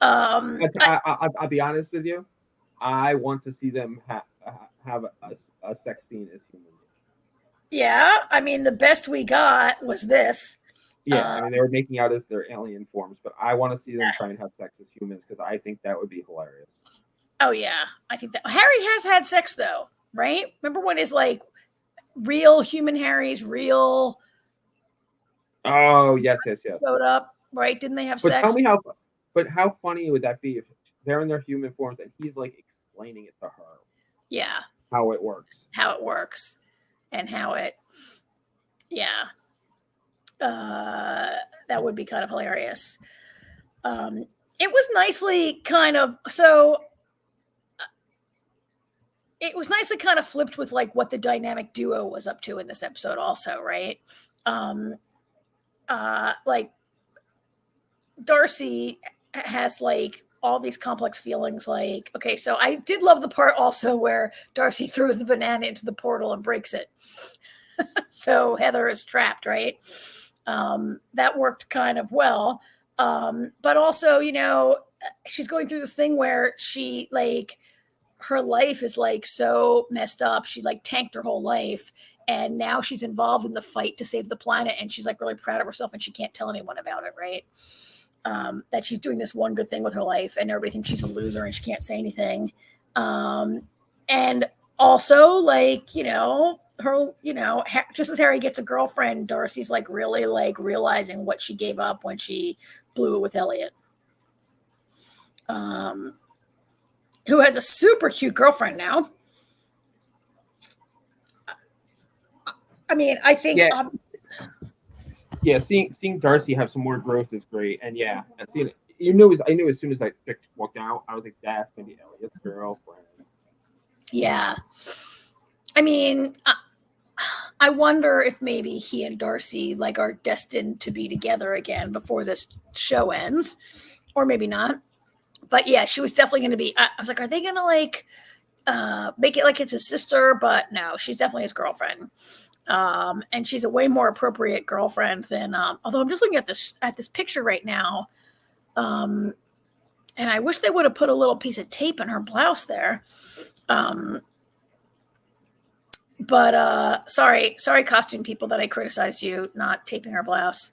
I'll be honest with you. I want to see them have a sex scene as humans. Yeah, I mean, the best we got was this. Yeah, I mean, they were making out as their alien forms, but I want to see them try and have sex as humans because I think that would be hilarious. Oh yeah, I think that Harry has had sex though, right? Remember when his real human Harry's real? Oh yes. Showed up. right? Didn't they have But tell sex? me how funny would that be if they're in their human forms and he's like explaining it to her Yeah, how it works? how it works and how it, yeah, that would be kind of hilarious. It was nicely kind of it was nicely kind of flipped with like what the dynamic duo was up to in this episode also, right? Like Darcy has like all these complex feelings, like, okay, so I did love the part also where Darcy throws the banana into the portal and breaks it. So Heather is trapped, right? That worked kind of well. But also, you know, she's going through this thing where she like her life is like so messed up. She like tanked her whole life. And now she's involved in the fight to save the planet. And she's like really proud of herself and she can't tell anyone about it, right? That she's doing this one good thing with her life and everybody thinks she's a loser and she can't say anything. And also, like, you know, her, you know, just as Harry gets a girlfriend, Darcy's like really like realizing what she gave up when she blew it with Elliot. Who has a super cute girlfriend now. I mean, I think obviously. Yeah, seeing Darcy have some more growth is great, and yeah, and seeing I knew as soon as I walked out, I was like, that's gonna be Elliot's girlfriend. Yeah, I mean, I wonder if maybe he and Darcy like are destined to be together again before this show ends, or maybe not. But yeah, she was definitely going to be. I was like, are they going to like make it like it's his sister? But no, she's definitely his girlfriend. And she's a way more appropriate girlfriend than. Although I'm just looking at this picture right now, and I wish they would have put a little piece of tape in her blouse there. But sorry, costume people, that I criticized you not taping her blouse.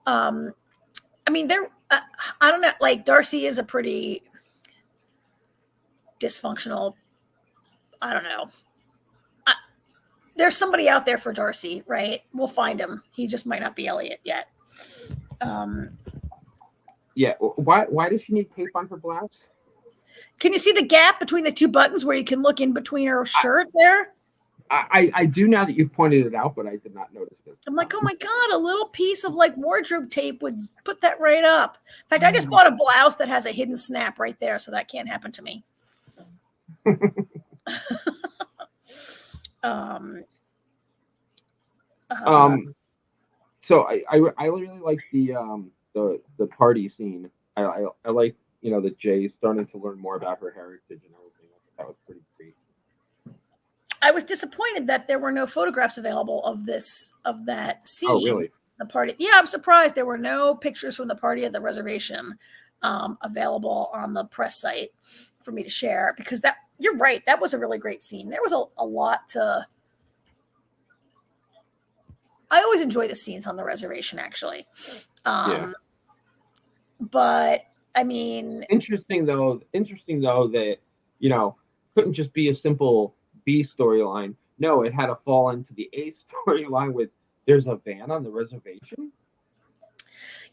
I mean, I don't know. Like Darcy is a pretty dysfunctional. I don't know. There's somebody out there for Darcy, right? We'll find him. He just might not be Elliot yet. Yeah. Why does she need tape on her blouse? Can you see the gap between the two buttons where you can look in between her shirt there? I do now that you've pointed it out, but I did not notice it. I'm like, oh my God, a little piece of like wardrobe tape would put that right up. In fact, I just bought a blouse that has a hidden snap right there, so that can't happen to me. So I really like the party scene. I like, you know, that Jay starting to learn more about her heritage and everything. That was pretty great. I was disappointed that there were no photographs available of that scene. Oh, really? The party. Yeah, I'm surprised there were no pictures from the party at the reservation available on the press site for me to share, because you're right. That was a really great scene. There was a lot to. I always enjoy the scenes on the reservation, actually. Yeah. But I mean, interesting though that, you know, couldn't just be a simple B storyline. No, it had to fall into the A storyline with there's a van on the reservation.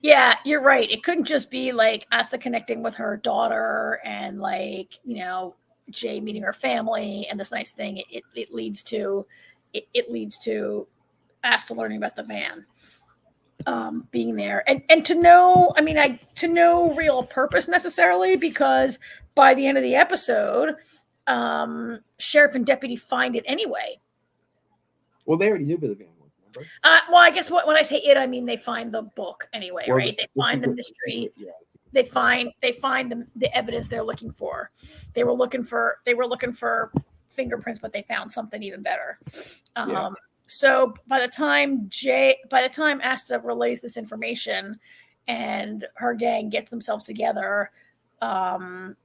Yeah, you're right. It couldn't just be like Asta connecting with her daughter and like, you know, Jay meeting her family and this nice thing. It leads to Asta learning about the van, being there and to know, I mean, to no real purpose necessarily, because by the end of the episode, sheriff and deputy find it anyway. Well, they already knew where the van was, remember? Well, I guess when I say it, I mean they find the book anyway, Or right? They find the mystery. Yeah. They find the evidence they're looking for. They were looking for fingerprints, but they found something even better. So by the time Asta relays this information and her gang gets themselves together, they're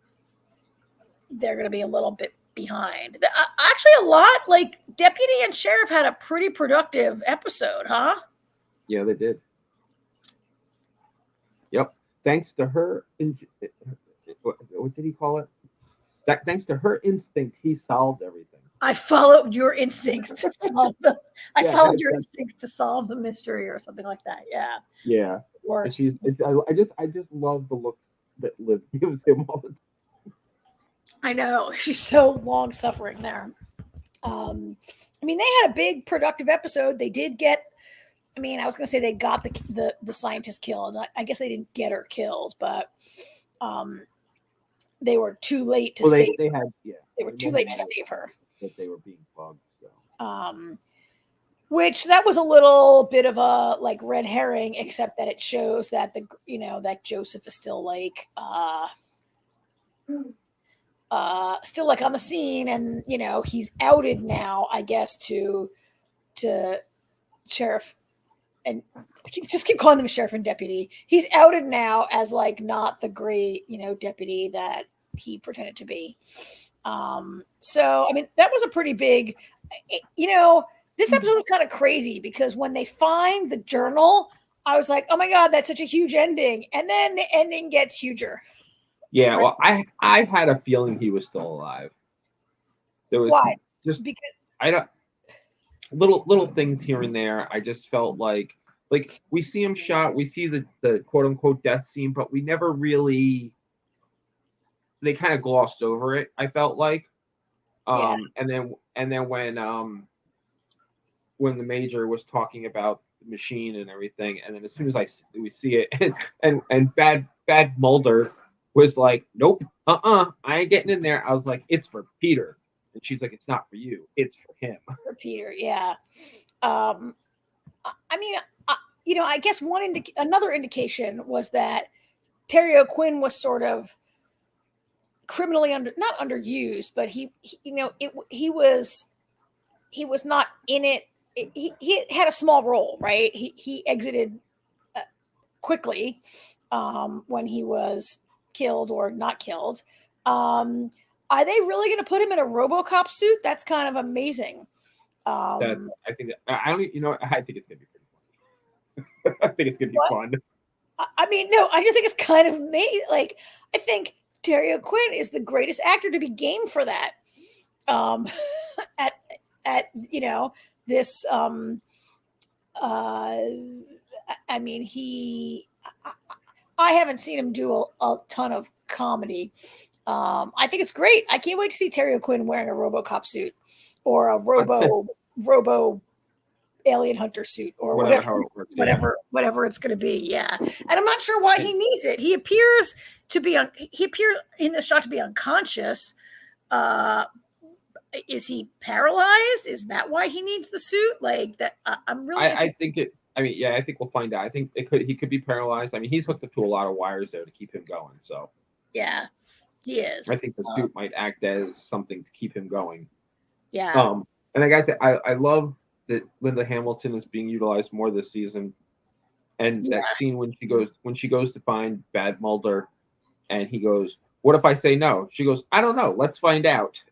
going to be a little bit behind. Actually, a lot, like deputy and sheriff had a pretty productive episode, huh? Yeah, they did. Yep. Thanks to her, what did he call it? Thanks to her instinct, he solved everything. I followed your instincts to solve the mystery or something like that. Yeah. Yeah. And I just love the look that Liv gives him all the time. I know, she's so long suffering there. I mean, they had a big productive episode. They did get. I mean, I was going to say they got the scientist killed. I guess they didn't get her killed, but they were too late to save. They had They were too late to save her. That they were being bugged. So. Which that was a little bit of a like red herring, except that it shows that that Joseph is still like still like on the scene, and he's outed now, I guess, to sheriff, and just keep calling them sheriff and deputy. He's outed now as like not the great deputy that he pretended to be. So I mean, that was a pretty big, this episode was kind of crazy because when they find the journal, I was like, oh my God, that's such a huge ending. And then the ending gets huger. Yeah, right? Well, I had a feeling he was still alive. There was why? Just because I don't little things here and there. I just felt like we see him shot, we see the quote unquote death scene, but we never really, they kind of glossed over it, I felt like. Yeah. And then when the major was talking about the machine and everything, and then as soon as we see it, and bad Mulder was like, nope, I ain't getting in there. I was like, it's for Peter, and she's like, it's not for you, it's for him. For Peter, yeah. I mean, I guess another indication was that Terry O'Quinn was sort of criminally not underused, but he was not in it. He had a small role, right? He exited quickly when he was killed or not killed. Are they really going to put him in a RoboCop suit? That's kind of amazing. I think I think it's gonna be pretty fun. I think it's gonna be fun. I mean, no, I just think it's kind of amazing. Like, I think Terry O'Quinn is the greatest actor to be game for that. At this. I mean, I haven't seen him do a ton of comedy. I think it's great. I can't wait to see Terry O'Quinn wearing a RoboCop suit or a Robo alien hunter suit or whatever it's going to be. Yeah. And I'm not sure why he needs it. He appears in this shot to be unconscious. Is he paralyzed? Is that why he needs the suit? Like that? I'm really. I think it. I mean, yeah, I think we'll find out. I think he could be paralyzed. I mean, he's hooked up to a lot of wires there to keep him going. So. Yeah, he is. I think the suit might act as something to keep him going. Yeah. And like I said, I love that Linda Hamilton is being utilized more this season, and that scene when she goes to find Bad Mulder, and he goes, "What if I say no?" She goes, "I don't know. Let's find out."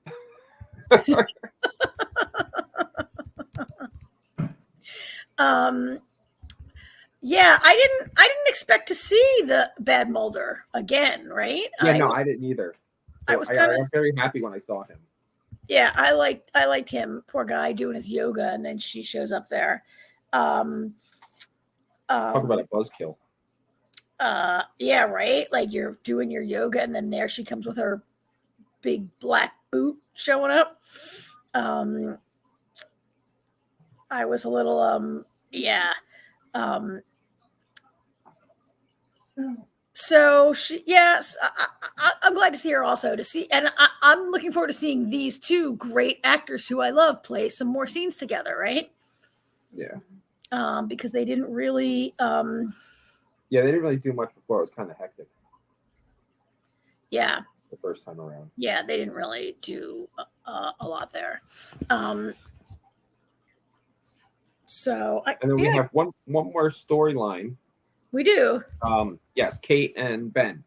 Yeah, I didn't expect to see the Bad Mulder again, right? Yeah, I didn't either. So I was very happy when I saw him. Yeah, I liked him. Poor guy doing his yoga, and then she shows up there. Talk about a buzzkill. Yeah, right. Like you're doing your yoga, and then there she comes with her big black boot showing up. I was a little so I'm glad to see her also and I'm looking forward to seeing these two great actors who I love play some more scenes together, right? Yeah. Because they didn't really they didn't really do much before. It was kind of hectic. Yeah. The first time around. Yeah, they didn't really do a lot there. And then we have one more storyline. We do. Yes, Kate and Ben.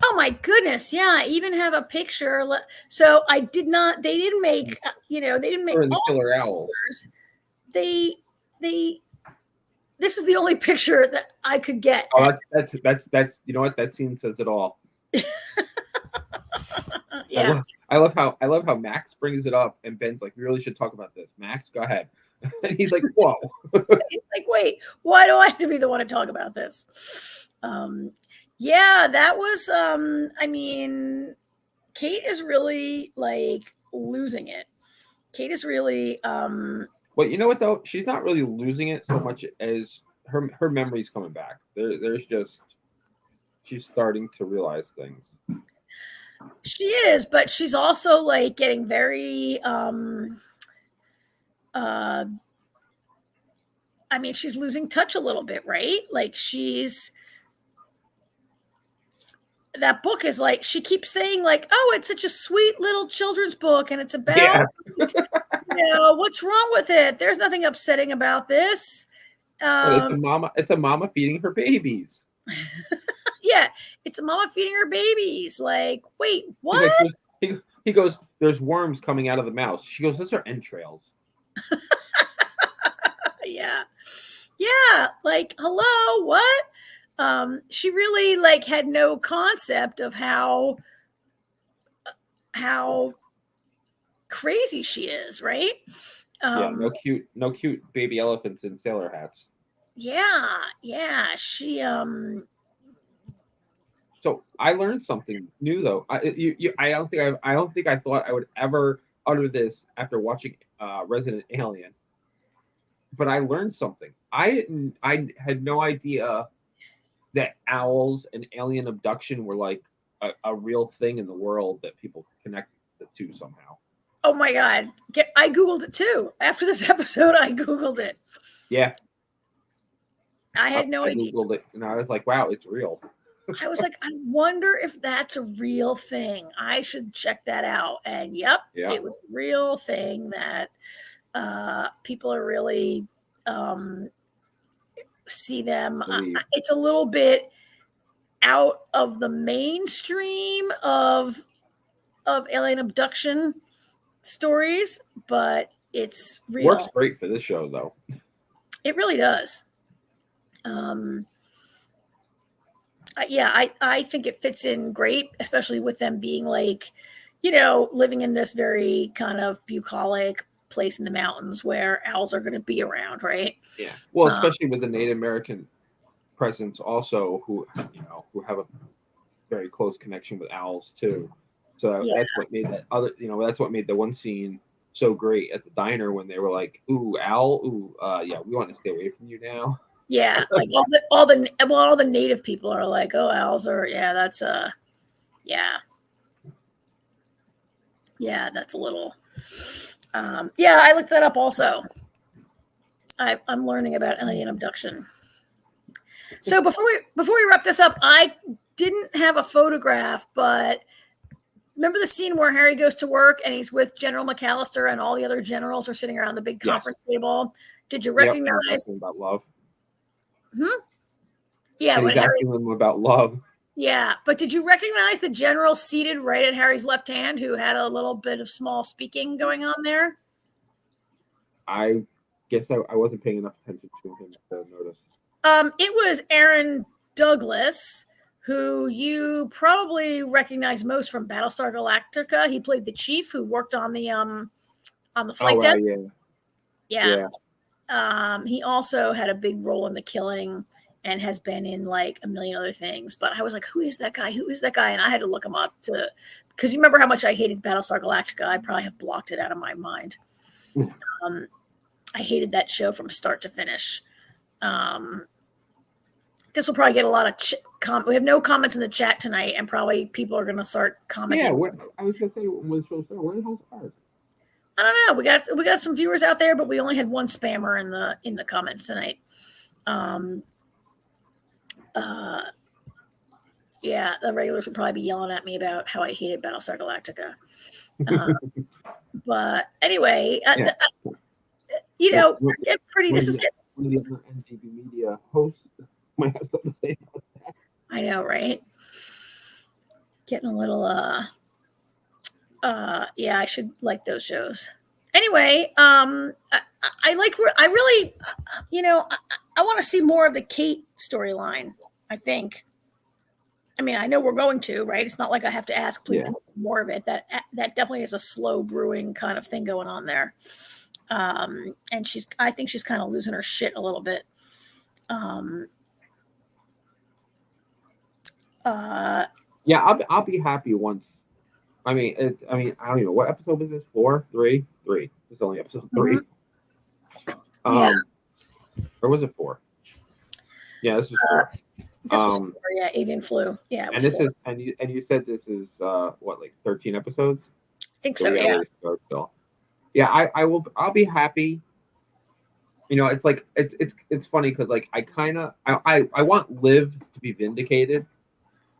Oh my goodness! Yeah, I even have a picture. So I did not. They didn't make. They didn't make. Or the Killer Owls. They. This is the only picture that I could get. Oh, that's. You know what? That scene says it all. Yeah. I love how Max brings it up, and Ben's like, "We really should talk about this." Max, go ahead. And he's like, whoa. He's like, wait, why do I have to be the one to talk about this? Yeah, that was, I mean, Kate is really like losing it. Kate is really, Well, you know what though? She's not really losing it so much as her memory's coming back. There's just she's starting to realize things. she is, but she's also like getting very, I mean, she's losing touch a little bit, right? Like that book is like, she keeps saying like, oh, it's such a sweet little children's book. And it's about, what's wrong with it? There's nothing upsetting about this. But it's a mama feeding her babies. Yeah. It's a mama feeding her babies. Like, wait, what? He goes, there's worms coming out of the mouse. She goes, those are entrails. Yeah. Yeah. Like, hello, what? She really like had no concept of how crazy she is, right? Yeah, no cute baby elephants in sailor hats. Yeah, she So I learned something new though. I don't think I thought I would ever utter this after watching Resident Alien. But I learned something. I had no idea that owls and alien abduction were like a real thing in the world that people connect the two somehow. Oh my God. I Googled it too. After this episode, I Googled it. Yeah. I had no idea. I Googled it and I was like, wow, it's real. I was like, I wonder if that's a real thing. I should check that out. And yep, it was a real thing that people are really see them. It's a little bit out of the mainstream of alien abduction stories, but it's real. Works great for this show though. It really does. Yeah, I think it fits in great, especially with them being like, living in this very kind of bucolic place in the mountains where owls are going to be around, right? Yeah. Well, especially with the Native American presence also who have a very close connection with owls too. So that's what made that's what made the one scene so great at the diner when they were like, ooh, owl, ooh, yeah, we want to stay away from you now. Yeah, like all the native people are like, oh, owls are, that's that's a little, I looked that up also. I'm learning about alien abduction. So before we wrap this up, I didn't have a photograph, but remember the scene where Harry goes to work and he's with General McAllister and all the other generals are sitting around the big conference table? Did you recognize about love? Yeah, and he's asking them about love. Yeah, but did you recognize the general seated right at Harry's left hand who had a little bit of small speaking going on there? I guess I wasn't paying enough attention to him to notice. It was Aaron Douglas, who you probably recognize most from Battlestar Galactica. He played the chief who worked on the flight deck. Yeah. He also had a big role in The Killing and has been in like a million other things. But I was like, who is that guy? Who is that guy? And I had to look him up because you remember how much I hated Battlestar Galactica. I probably have blocked it out of my mind. I hated that show from start to finish. This will probably get a lot of we have no comments in the chat tonight, and probably people are going to start commenting. Yeah, I was going to say, when the show started, where the hell's Art? I don't know. We got some viewers out there, but we only had one spammer in the comments tonight. Yeah, the regulars would probably be yelling at me about how I hated Battlestar Galactica. But anyway, we're getting pretty. This is getting. One of the other NGB media hosts might have something to say about that. I know, right? Getting a little. Yeah, I should like those shows. Anyway, I really, I want to see more of the Kate storyline. I think. I mean, I know we're going to, right? It's not like I have to ask, please, more of it. That definitely is a slow brewing kind of thing going on there. And I think she's kind of losing her shit a little bit. Yeah, I'll be happy once. I mean, I don't even know what episode is this. 4, 3, 3. It's only episode 3. Yeah. Or was it 4? Yeah, this was 4. This was 4, yeah, avian flu. Yeah, and this 4. is and you said this is what, like 13 episodes? I think so. Yeah. Still. Yeah, I'll be happy. You know, it's like it's funny because like I want Liv to be vindicated,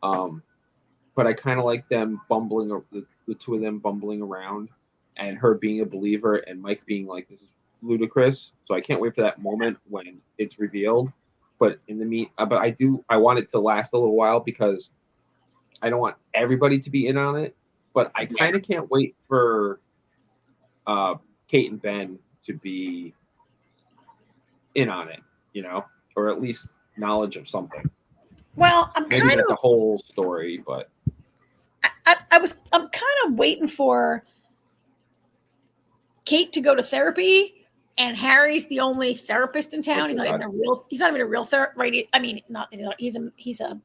but I kind of like them bumbling, the two of them bumbling around, and her being a believer, and Mike being like, this is ludicrous. So I can't wait for that moment when it's revealed. But I want it to last a little while because I don't want everybody to be in on it. But I kind of can't wait for Kate and Ben to be in on it, you know, or at least knowledge of something. Well, maybe not the whole story, but I'm kind of waiting for Kate to go to therapy, and Harry's the only therapist in town. He's not even a real therapist, right? I mean, he's a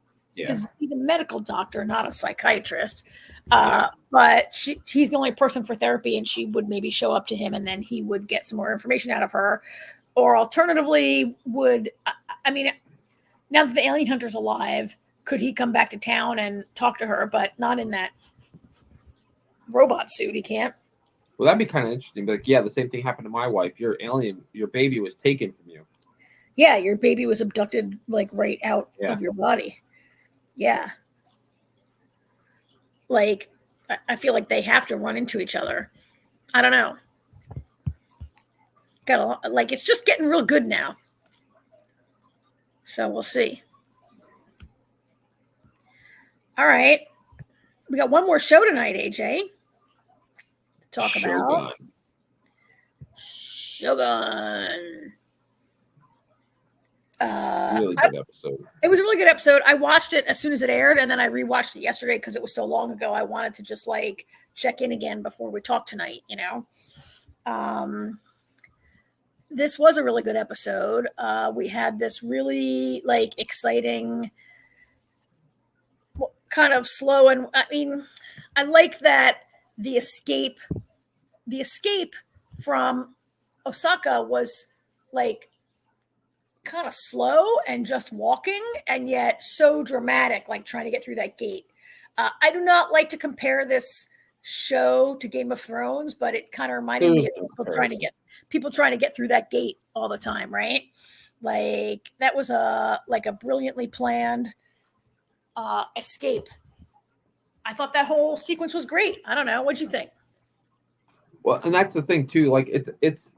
medical doctor, not a psychiatrist. But he's the only person for therapy, and she would maybe show up to him, and then he would get some more information out of her. Or alternatively, now that the alien hunter's alive, could he come back to town and talk to her, but not in that robot suit? He can't. Well, that'd be kind of interesting. But the same thing happened to my wife. Your baby was taken from you. Yeah, your baby was abducted, like right out of your body. Yeah. Like, I feel like they have to run into each other. I don't know. It's just getting real good now. So we'll see. All right. We got one more show tonight, AJ. To talk about Shogun. Really good episode. It was a really good episode. I watched it as soon as it aired, and then I rewatched it yesterday because it was so long ago. I wanted to just like check in again before we talk tonight, you know. This was a really good episode. We had this really like exciting, kind of slow, and I mean, I like that the escape from Osaka was like kind of slow and just walking, and yet so dramatic, like trying to get through that gate. I do not like to compare this show to Game of Thrones, but it kind of reminded me of people trying to get through that gate all the time, right? Like that was a brilliantly planned escape. I thought that whole sequence was great. I don't know. What'd you think? Well, and that's the thing too. Like it's.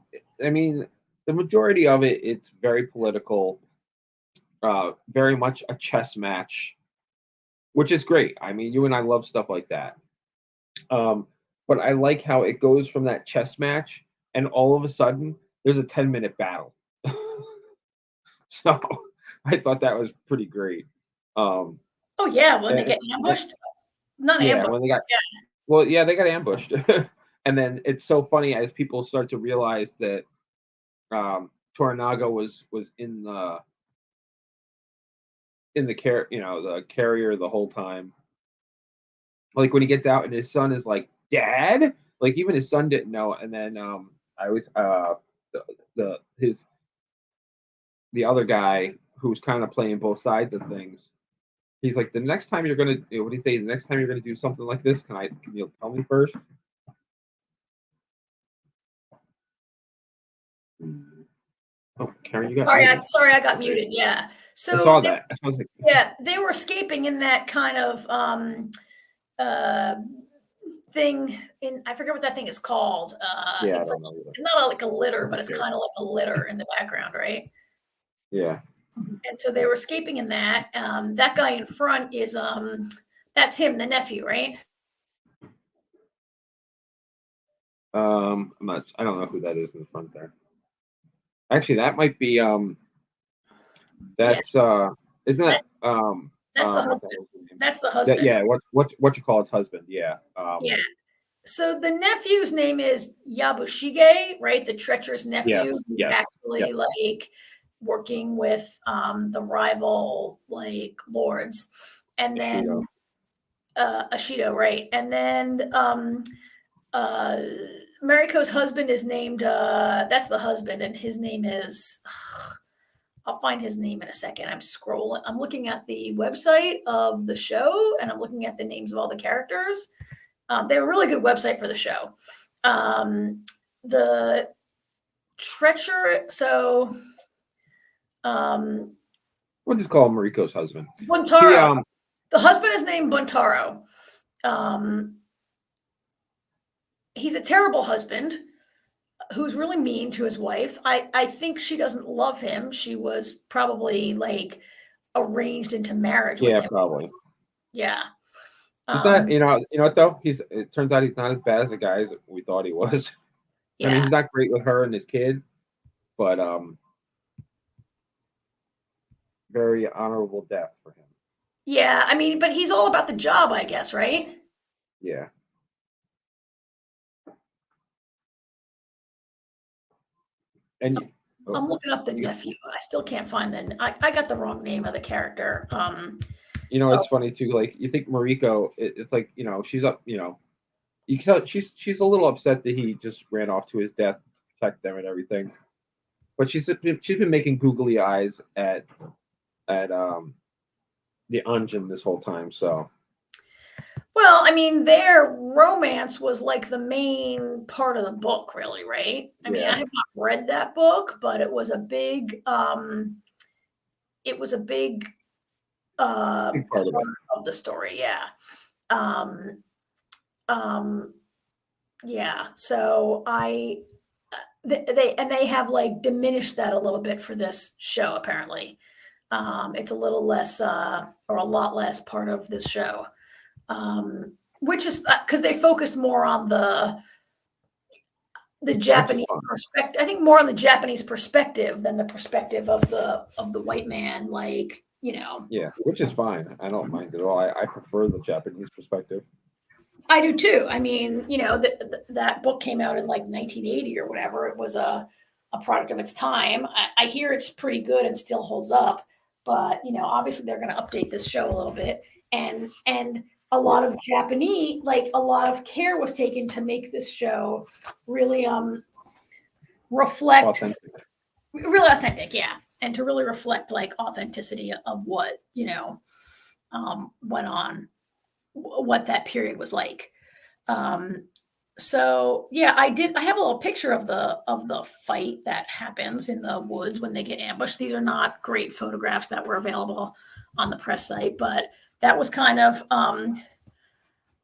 I mean, the majority of it, it's very political, very much a chess match, which is great. I mean, you and I love stuff like that. But I like how it goes from that chess match, and all of a sudden, there's a 10-minute battle. So I thought that was pretty great. Oh yeah, when they get ambushed, ambushed. They got ambushed, and then it's so funny as people start to realize that Toranaga was in the the carrier the whole time. Like when he gets out and his son is like, "Dad," like even his son didn't know. And then I was the other guy who's kind of playing both sides of things. He's like, the next time you're gonna, what do you say? The next time you're gonna do something like this, can you tell me first? Oh, Karen, you got sorry, I got muted. Yeah. So I saw that. I was like, they were escaping in that kind of thing I forget what that thing is called. It's not like a litter, but it's kind of like a litter in the background, right? Yeah. And so they were escaping in that. That guy in front is that's him, the nephew, right? I don't know who that is in the front there. Actually, that might be isn't that that's the husband. That's the husband. What you call its husband? Yeah. Yeah. So the nephew's name is Yabushige, right? The treacherous nephew who's yes, actually like working with the rival like lords. And then Ashido, right? And then Mariko's husband is named that's the husband, and his name is I'll find his name in a second. I'm looking at the website of the show, and I'm looking at the names of all the characters. They have a really good website for the show. The treacher, so we'll just call him Mariko's husband. Buntaro. The husband is named Buntaro. He's a terrible husband who's really mean to his wife. I think she doesn't love him. She was probably like arranged into marriage with him. Yeah, probably. Yeah. He's not, you know what though? It turns out he's not as bad as the guy as we thought he was. Yeah. I mean, he's not great with her and his kid, but very honorable death for him. Yeah, I mean, but he's all about the job, I guess, right? Yeah. And I'm looking up the nephew. I still can't find I got the wrong name of the character. You know, it's funny too. Like, you think Mariko, it's like, you know, she's up. You know, you can tell she's a little upset that he just ran off to his death to protect them and everything. But she's been making googly eyes at the Anjin this whole time. So. Well, I mean, their romance was like the main part of the book, really, right? I mean, I have not read that book, but it was a big part of the story. Yeah. Yeah. So they have like diminished that a little bit for this show, apparently. It's a little less or a lot less part of this show. Which is because they focused more on the Japanese perspective. I think more on the Japanese perspective than the perspective of the white man. Like, you know. Yeah, which is fine. I don't mind at all. I prefer the Japanese perspective. I do too. I mean, you know, that book came out in like 1980 or whatever. It was a product of its time. I hear it's pretty good and still holds up, but you know, obviously they're going to update this show a little bit, and a lot of Japanese, like a lot of care was taken to make this show really reflect, really authentic, yeah, and to really reflect like authenticity of what, you know, went on, what that period was like. So yeah, I have a little picture of the fight that happens in the woods when they get ambushed. These are not great photographs that were available on the press site, but that was kind of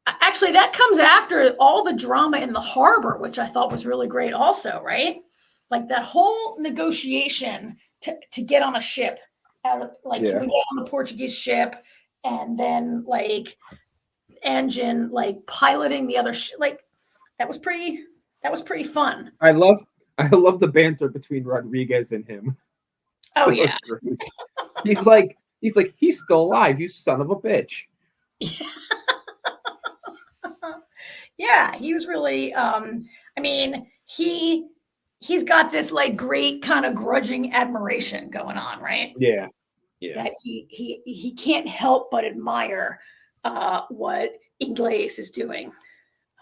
actually that comes after all the drama in the harbor, which I thought was really great also, right? Like that whole negotiation to get on a ship out of like we get on the Portuguese ship, and then like engine like piloting the other like that was pretty fun. I love the banter between Rodriguez and him. Oh yeah. he's like he's still alive, you son of a bitch. Yeah, he was really I mean, he's got this like great kind of grudging admiration going on, right? Yeah. That he can't help but admire what Ingles is doing.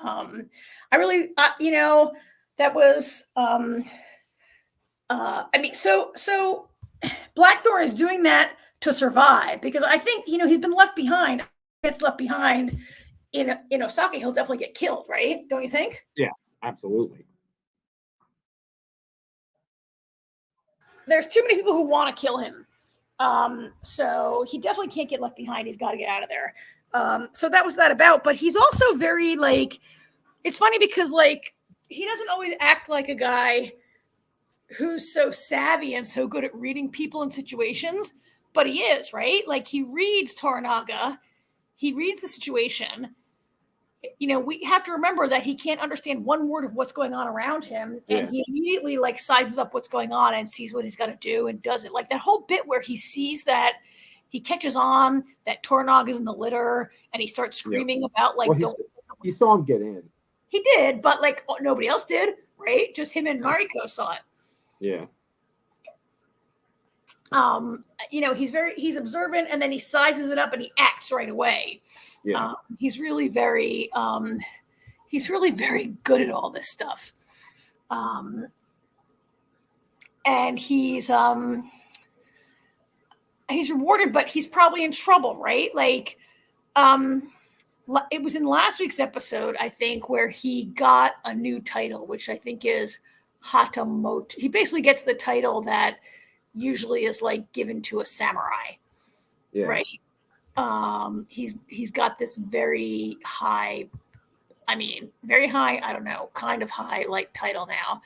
I really you know, that was I mean, so Blackthorn is doing that to survive, because I think, you know, he's been left behind. Gets left behind in Osaka, he'll definitely get killed, right? Don't you think? Yeah, absolutely. There's too many people who want to kill him. So he definitely can't get left behind. He's got to get out of there. So that was that about, but he's also very like, it's funny because like, he doesn't always act like a guy who's so savvy and so good at reading people and situations, but he is, right? Like he reads Toranaga, he reads the situation. You know, we have to remember that he can't understand one word of what's going on around him. And he immediately like sizes up what's going on and sees what he's got to do and does it. Like that whole bit where he sees that he catches on that Toranaga is in the litter and he starts screaming about like, he saw him get in. He did, but like nobody else did, right? Just him and Mariko saw it. Yeah. He's observant, and then he sizes it up and he acts right away. Yeah. He's really very good at all this stuff. And he's rewarded, but he's probably in trouble, right? Like, it was in last week's episode, I think, where he got a new title, which I think is Hatamoto. He basically gets the title that usually is like given to a samurai, right? He's got this very high, I don't know, kind of high like title now.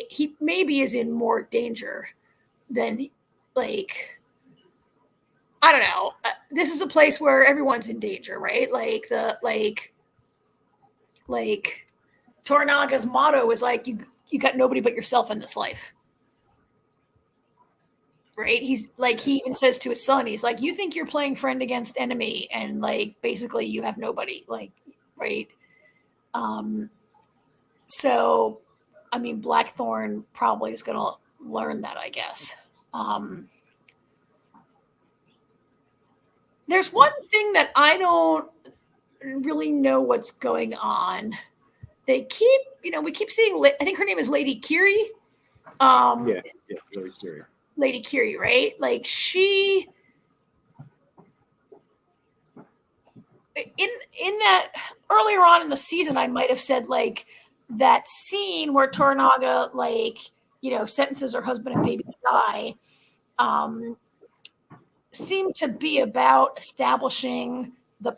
He maybe is in more danger than like, I don't know. This is a place where everyone's in danger, right? Like Toranaga's motto is like, you got nobody but yourself in this life. Right? He's like, he even says to his son, he's like, you think you're playing friend against enemy, and like basically you have nobody, like, right? So I mean, Blackthorn probably is gonna learn that, I guess. There's one thing that I don't really know what's going on. They keep, we keep seeing, I think her name is Lady Kiri. Lady Kiri. Lady Kiri, right? Like she, in that earlier on in the season, I might have said like that scene where Toranaga sentences her husband and baby to die, seemed to be about establishing the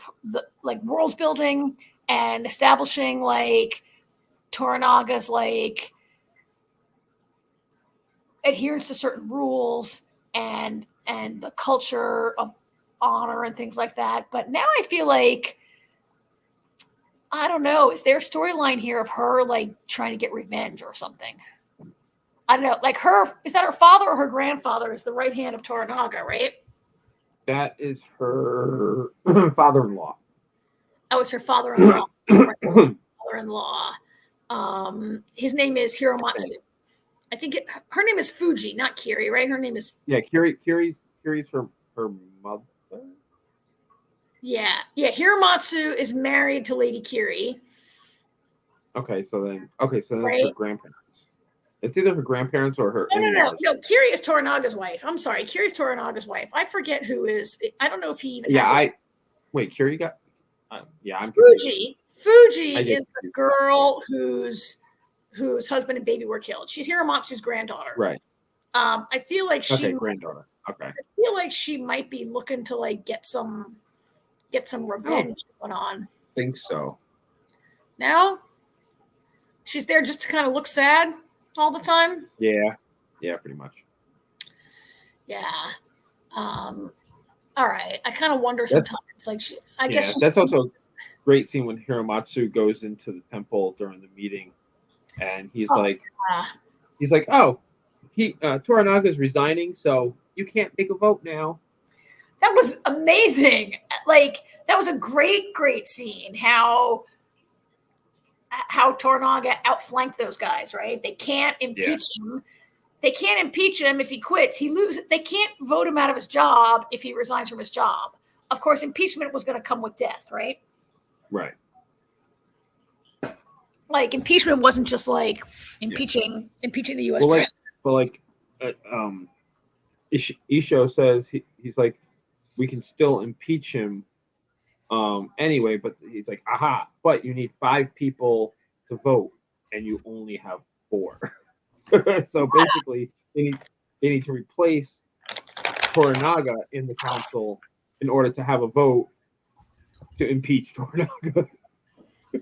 like world building and establishing like Toranaga's like adherence to certain rules and the culture of honor and things like that. But now I feel like, I don't know, is there a storyline here of her like trying to get revenge or something? I don't know. Like is that her father or her grandfather is the right hand of Toranaga, right? That is her father-in-law. Oh, it's her father-in-law. Father-in-law. His name is Hiromatsu. I think her name is Fuji, not Kiri, right? Her name is Kiri's her mother. Yeah. Hiromatsu is married to Lady Kiri. Okay, so then that's right? her grandparents. It's either her grandparents or her. No. Kiri is Toranaga's wife. I'm sorry, Kiri's Toranaga's wife. I forget who is. I don't know if he even. Wait, Kiri got. I'm Fuji. Fuji is the girl whose husband and baby were killed. She's Hiromatsu's granddaughter. Right. I feel like she. Granddaughter. Okay. I feel like she might be looking to like get some revenge going on. Think so. No. She's there just to kind of look sad all the time. Yeah, pretty much. Yeah. All right. I kind of wonder sometimes. I guess that's also a great scene when Hiromatsu goes into the temple during the meeting, and he's like, Toranaga's resigning, so you can't make a vote now. That was amazing. Like, that was a great scene. How Toranaga outflanked those guys, right? They can't impeach him. They can't impeach him if he quits. He loses. They can't vote him out of his job if he resigns from his job. Of course, impeachment was going to come with death, right? Right. Like, impeachment wasn't just like impeaching the U.S. president. Isho says he's like, we can still impeach him anyway, but he's like, but you need 5 people to vote, and you only have 4. So basically, they need to replace Toranaga in the council in order to have a vote to impeach Toranaga.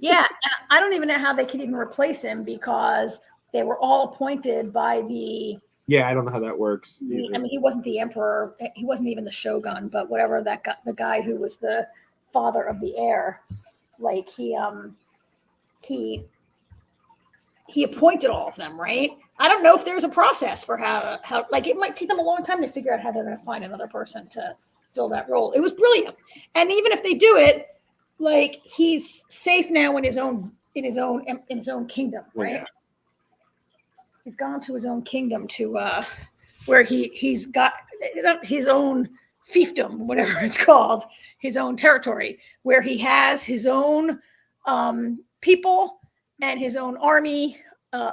Yeah, and I don't even know how they could even replace him because they were all appointed by the. Yeah, I don't know how that works. I mean, he wasn't the emperor. He wasn't even the shogun, but whatever the guy who was the father of the heir, like he appointed all of them, right? I don't know if there's a process for how like it might take them a long time to figure out how they're going to find another person to fill that role. It was brilliant, and even if they do it, like he's safe now in his own in his own kingdom, right? Yeah. He's gone to his own kingdom to where he's got his own fiefdom, whatever it's called, his own territory, where he has his own people and his own army,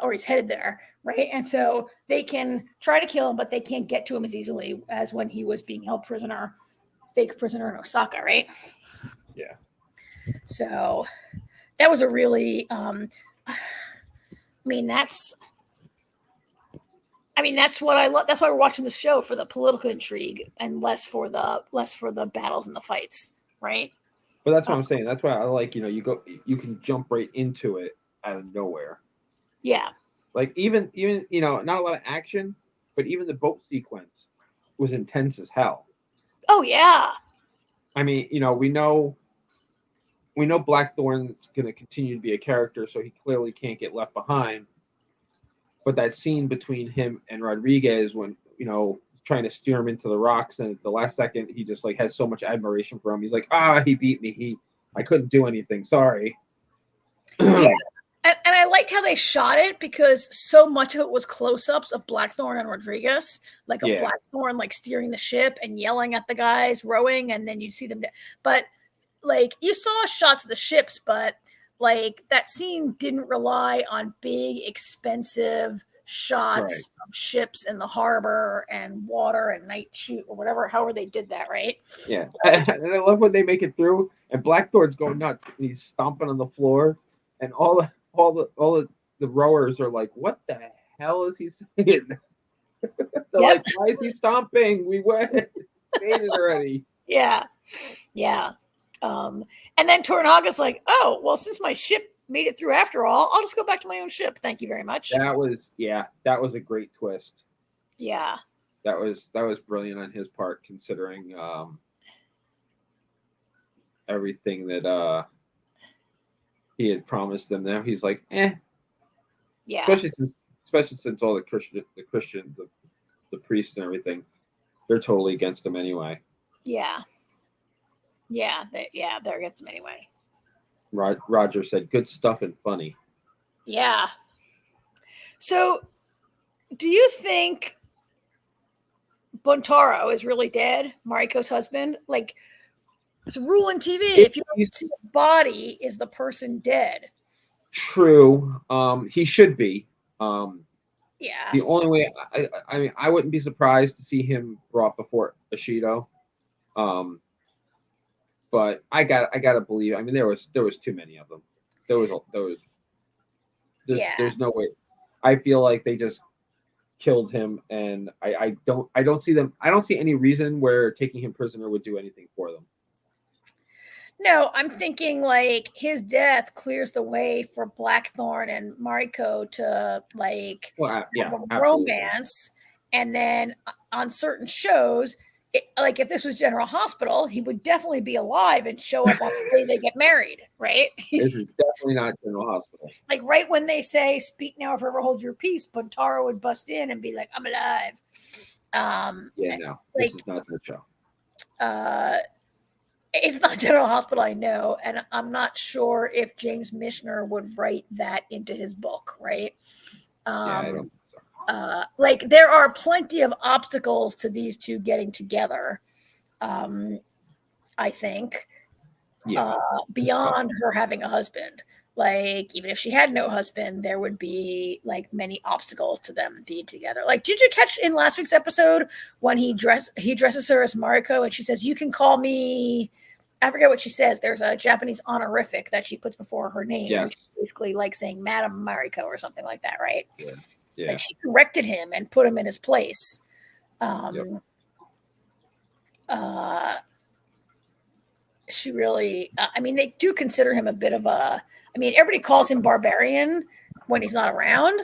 or he's headed there, right? And so they can try to kill him, but they can't get to him as easily as when he was being held prisoner, fake prisoner in Osaka, right? Yeah. So that was a really, that's what I love. That's why we're watching this show, for the political intrigue and less for the battles and the fights, right? But that's what I'm saying. That's why I like, you can jump right into it out of nowhere. Yeah. Like even not a lot of action, but even the boat sequence was intense as hell. Oh yeah. I mean, we know Blackthorn's going to continue to be a character, so he clearly can't get left behind. But that scene between him and Rodriguez, when trying to steer him into the rocks, and at the last second he just like has so much admiration for him. He's like, he beat me. I couldn't do anything. Sorry. Yeah. And I liked how they shot it, because so much of it was close-ups of Blackthorn and Rodriguez, like of Blackthorn like steering the ship and yelling at the guys rowing, and then you see them. But like you saw shots of the ships, but like that scene didn't rely on big, expensive shots of ships in the harbor and water and night shoot or whatever, however they did that, right? Yeah. And I love when they make it through and Blackthorn's going nuts. And he's stomping on the floor, and all the rowers are like, what the hell is he saying? They're like, why is he stomping? We went. Made it already. Yeah. Yeah. And then Toranaga's like, oh, well, since my ship made it through after all, I'll just go back to my own ship. Thank you very much. That was a great twist. Yeah. That was brilliant on his part, considering everything that he had promised them. Now he's like, Yeah. Especially since all the Christians, the priests and everything, they're totally against him anyway. Yeah. Yeah, they're against him anyway. Roger said, good stuff and funny. Yeah. So, do you think Buntaro is really dead, Mariko's husband? Like, it's a rule in TV. If you don't see a body, is the person dead? True. He should be. Yeah. The only way, I mean, I wouldn't be surprised to see him brought before Ishido. But I gotta believe. I mean, there was too many of them. There's no way. I feel like they just killed him, and I don't see any reason where taking him prisoner would do anything for them. No, I'm thinking like his death clears the way for Blackthorn and Mariko to like have a romance, and then on certain shows. Like if this was General Hospital, he would definitely be alive and show up on the day they get married, right? This is definitely not General Hospital. Like right when they say "Speak now, or forever hold your peace," Buntaro would bust in and be like, "I'm alive." No, this is not the show. It's not General Hospital, I know, and I'm not sure if James Michener would write that into his book, right? I don't. Like there are plenty of obstacles to these two getting together. I think beyond her having a husband. Like even if she had no husband, there would be like many obstacles to them being together. Like did you catch in last week's episode when he dresses her as Mariko and she says, "You can call me," I forget what she says. There's a Japanese honorific that she puts before her name. Yes. Basically like saying Madam Mariko or something like that, right? Yeah. Yeah. Like she corrected him and put him in his place. She really, I mean, they do consider him a bit of a, I mean, everybody calls him barbarian when he's not around.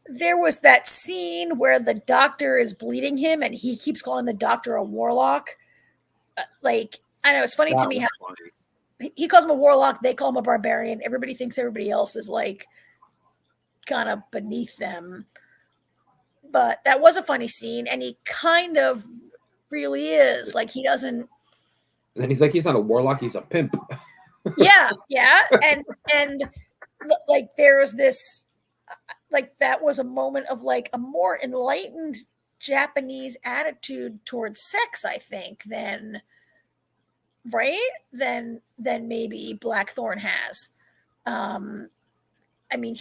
There was that scene where the doctor is bleeding him and he keeps calling the doctor a warlock. Like, I know it's funny to me how he calls him a warlock. They call him a barbarian. Everybody thinks everybody else is like, kind of beneath them, but that was a funny scene, and he kind of really is like he doesn't. And then he's like, he's not a warlock, he's a pimp. Yeah, yeah, and like there's this, like that was a moment of like a more enlightened Japanese attitude towards sex, I think, than right than maybe Blackthorn has. Um, I mean,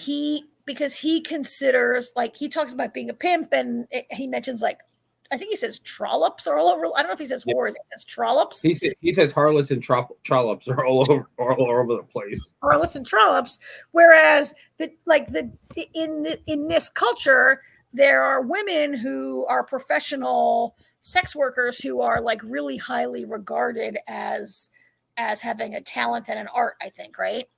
because he considers, like, he talks about being a pimp, and he mentions, like, I think he says trollops are all over. I don't know if he says Yeah. whores, he says trollops. He says harlots and trollops are all over the place. Harlots and trollops. Whereas in this culture, there are women who are professional sex workers who are like really highly regarded as having a talent and an art, I think, right?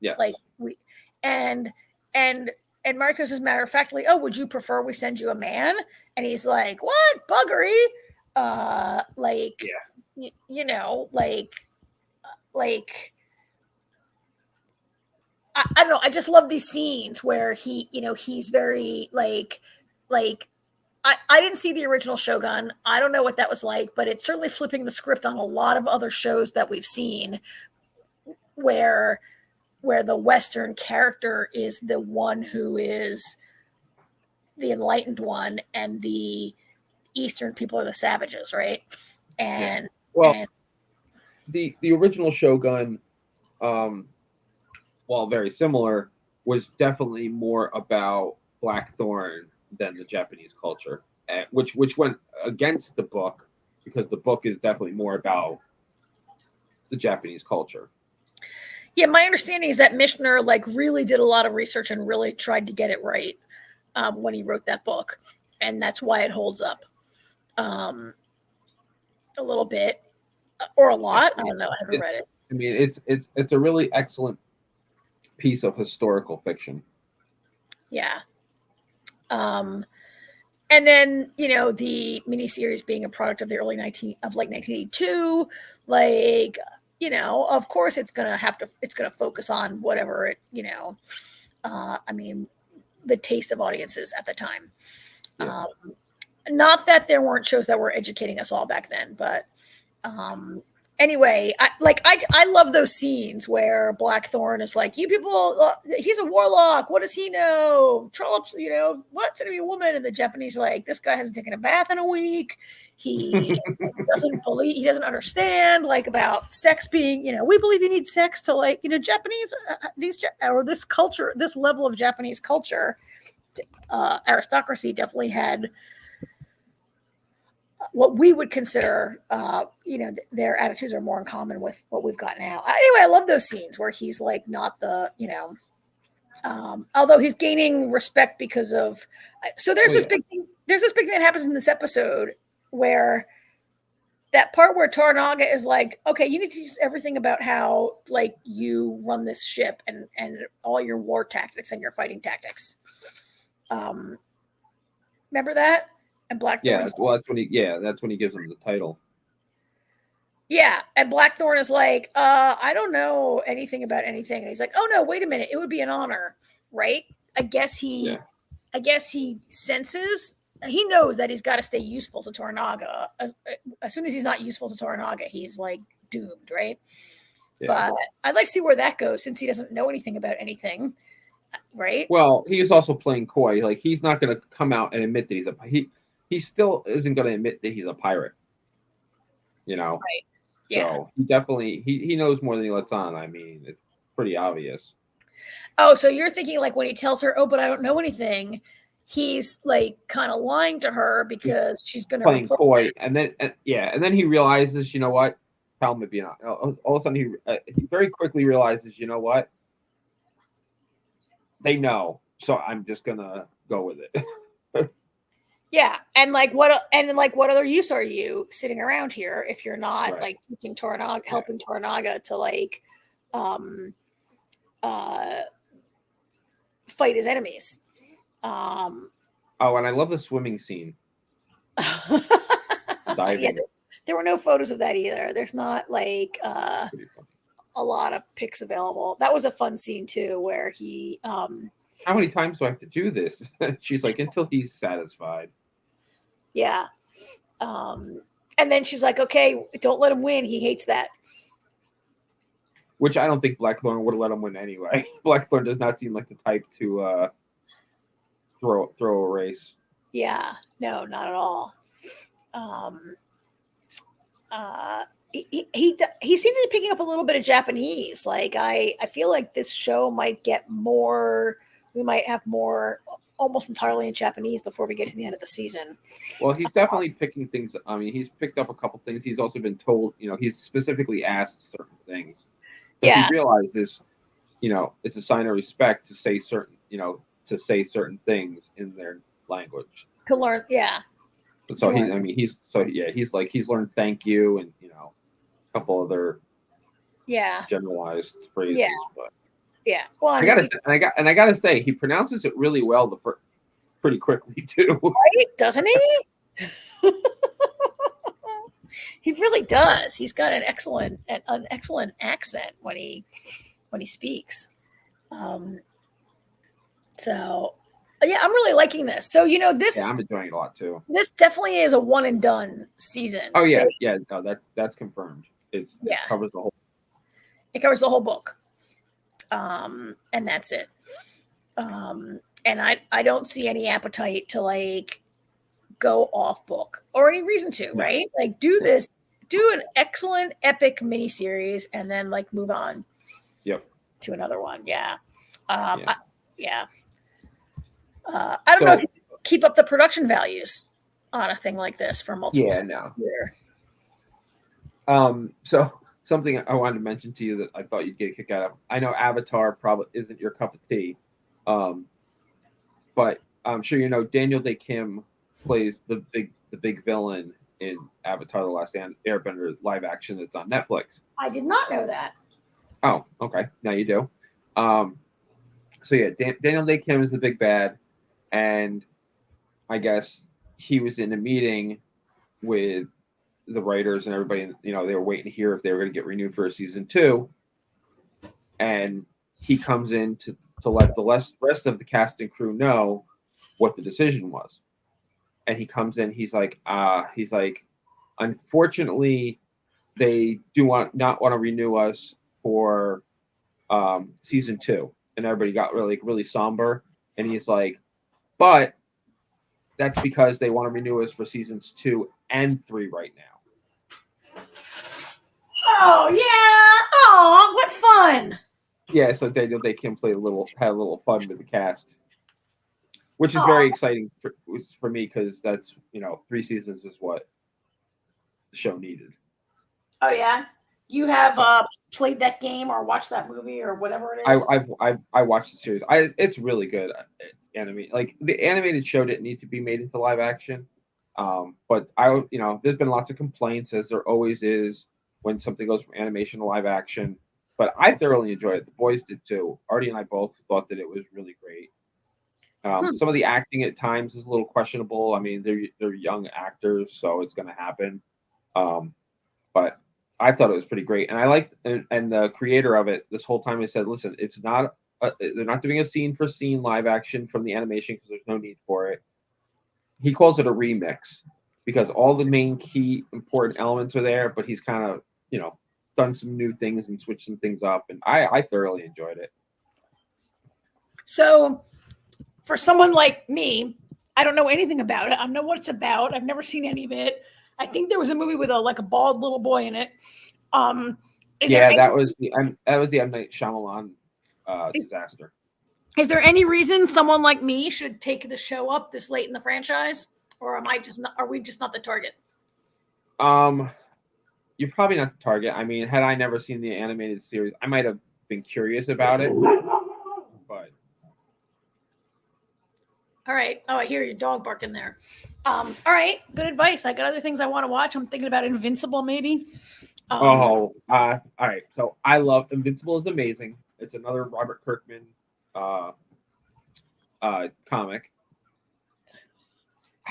Yes. Like we and and and Marcos is matter of factly, oh, would you prefer we send you a man? And he's like, what buggery? Like, Yeah. you know, like I don't know. I just love these scenes where he, you know, he's very like I didn't see the original Shogun. I don't know what that was like, but it's certainly flipping the script on a lot of other shows that we've seen where the Western character is the one who is the enlightened one and the Eastern people are the savages, right? And yeah. Well, and the original Shogun, while very similar, was definitely more about Blackthorn than the Japanese culture, which went against the book, because the book is definitely more about the Japanese culture. yeah, my understanding is that Mishner like really did a lot of research and really tried to get it right when he wrote that book, and that's why it holds up a little bit or a lot. I don't know. I haven't read it. I mean, it's a really excellent piece of historical fiction. Yeah. And then, you know, the miniseries being a product of the early 1982, like, you know, of course it's gonna focus on whatever it, you know, I mean, the taste of audiences at the time. Yeah. Not that there weren't shows that were educating us all back then, but anyway, I love those scenes where Blackthorn is like, you people, he's a warlock. What does he know? Trollops, you know, what's it to be a woman? And the Japanese are like, this guy hasn't taken a bath in a week. He he doesn't understand like about sex being, you know, we believe you need sex to, like, you know, Japanese, this culture, this level of Japanese culture, aristocracy definitely had what we would consider, you know, their attitudes are more in common with what we've got now. Anyway, I love those scenes where he's like not the, you know, although he's gaining respect because of. So there's this big thing. There's this big thing that happens in this episode where that part where Toranaga is like, okay, you need to teach us everything about how like you run this ship and all your war tactics and your fighting tactics. Remember that? And Blackthorn. Yeah, well, that's when he gives him the title. Yeah, and Blackthorn is like, I don't know anything about anything. And he's like, oh no, wait a minute, it would be an honor, right? I guess he senses, he knows that he's got to stay useful to Toranaga. As soon as he's not useful to Toranaga, he's like doomed, right? Yeah. But I'd like to see where that goes since he doesn't know anything about anything, right? Well, he is also playing coy. Like, he's not going to come out and admit that he still isn't going to admit that he's a pirate. You know, right? Yeah. So he definitely he knows more than he lets on. I mean, it's pretty obvious. Oh, so you're thinking like when he tells her, "Oh, but I don't know anything," he's like kind of lying to her because she's going to playing coy, and then he realizes, you know what, tell him to be not. All of a sudden, he very quickly realizes, you know what, they know, so I'm just gonna go with it. Yeah, and what other use are you sitting around here if you're not like teaching Toranaga, helping Toranaga to like fight his enemies. Oh, and I love the swimming scene. Diving. Yeah, there were no photos of that either. There's not like a lot of pics available. That was a fun scene too, where he how many times do I have to do this? She's like, until he's satisfied. Yeah. And then she's like, okay, don't let him win. He hates that. which I don't think Blackthorn would have let him win anyway. Blackthorn does not seem like the type to throw a race. Yeah, no, not at all. He seems to be picking up a little bit of Japanese. Like I feel like this show might get more. We might have more almost entirely in Japanese before we get to the end of the season. Well, he's definitely picking things. I mean, he's picked up a couple things. He's also been told, he's specifically asked certain things. Yeah. He realizes, it's a sign of respect to say certain things in their language. To learn, yeah. So he's learned thank you and a couple other generalized phrases. Yeah. But yeah. Well, I gotta say he pronounces it really well pretty quickly too. Right? Doesn't he? He really does. He's got an excellent accent when he speaks. So yeah, I'm really liking this. So this. Yeah, I'm enjoying it a lot too. This definitely is a one and done season. Oh yeah, no, that's confirmed. It covers the whole. It covers the whole book, and that's it. And I don't see any appetite to like go off book or any reason to, right? Like do an excellent epic miniseries and then like move on. Yep. To another one, yeah. I don't know if you keep up the production values on a thing like this for multiple. Yeah, no. So something I wanted to mention to you that I thought you'd get a kick out of. I know Avatar probably isn't your cup of tea, but I'm sure Daniel Day Kim plays the big villain in Avatar: The Last Airbender live action that's on Netflix. I did not know that. Oh, okay. Now you do. So yeah, Daniel Day Kim is the big bad, and I guess he was in a meeting with the writers and everybody. They were waiting to hear if they were going to get renewed for a season 2, and he comes in to let the rest of the cast and crew know what the decision was. And he comes in, he's like, unfortunately, they do not want to renew us for season 2. And everybody got really somber. And he's like, but that's because they want to renew us for seasons 2 and 3 right now. Oh yeah! Oh, what fun! Yeah, so Daniel Day Kim had a little fun with the cast, which is very exciting for me because that's 3 seasons is what the show needed. Oh yeah, you have played that game or watched that movie or whatever it is. I watched the series. It's really good. Like the animated show didn't need to be made into live action, but there's been lots of complaints, as there always is when something goes from animation to live action. But I thoroughly enjoyed it. The boys did too. Artie and I both thought that it was really great. Some of the acting at times is a little questionable. I mean, they're young actors, so it's going to happen. But I thought it was pretty great, and I liked and the creator of it this whole time has said, "Listen, it's not they're not doing a scene for scene live action from the animation because there's no need for it." He calls it a remix because all the main key important elements are there, but he's kind of done some new things and switched some things up, and I thoroughly enjoyed it. So, for someone like me, I don't know anything about it. I don't know what it's about. I've never seen any of it. I think there was a movie with a bald little boy in it. That was the M. Night Shyamalan disaster. Is there any reason someone like me should take the show up this late in the franchise, or are we just not the target? You're probably not the target. I mean, had I never seen the animated series, I might have been curious about it. But all right. Oh, I hear your dog barking there. All right. Good advice. I got other things I want to watch. I'm thinking about Invincible, maybe. All right. So I love Invincible. Is amazing. It's another Robert Kirkman comic.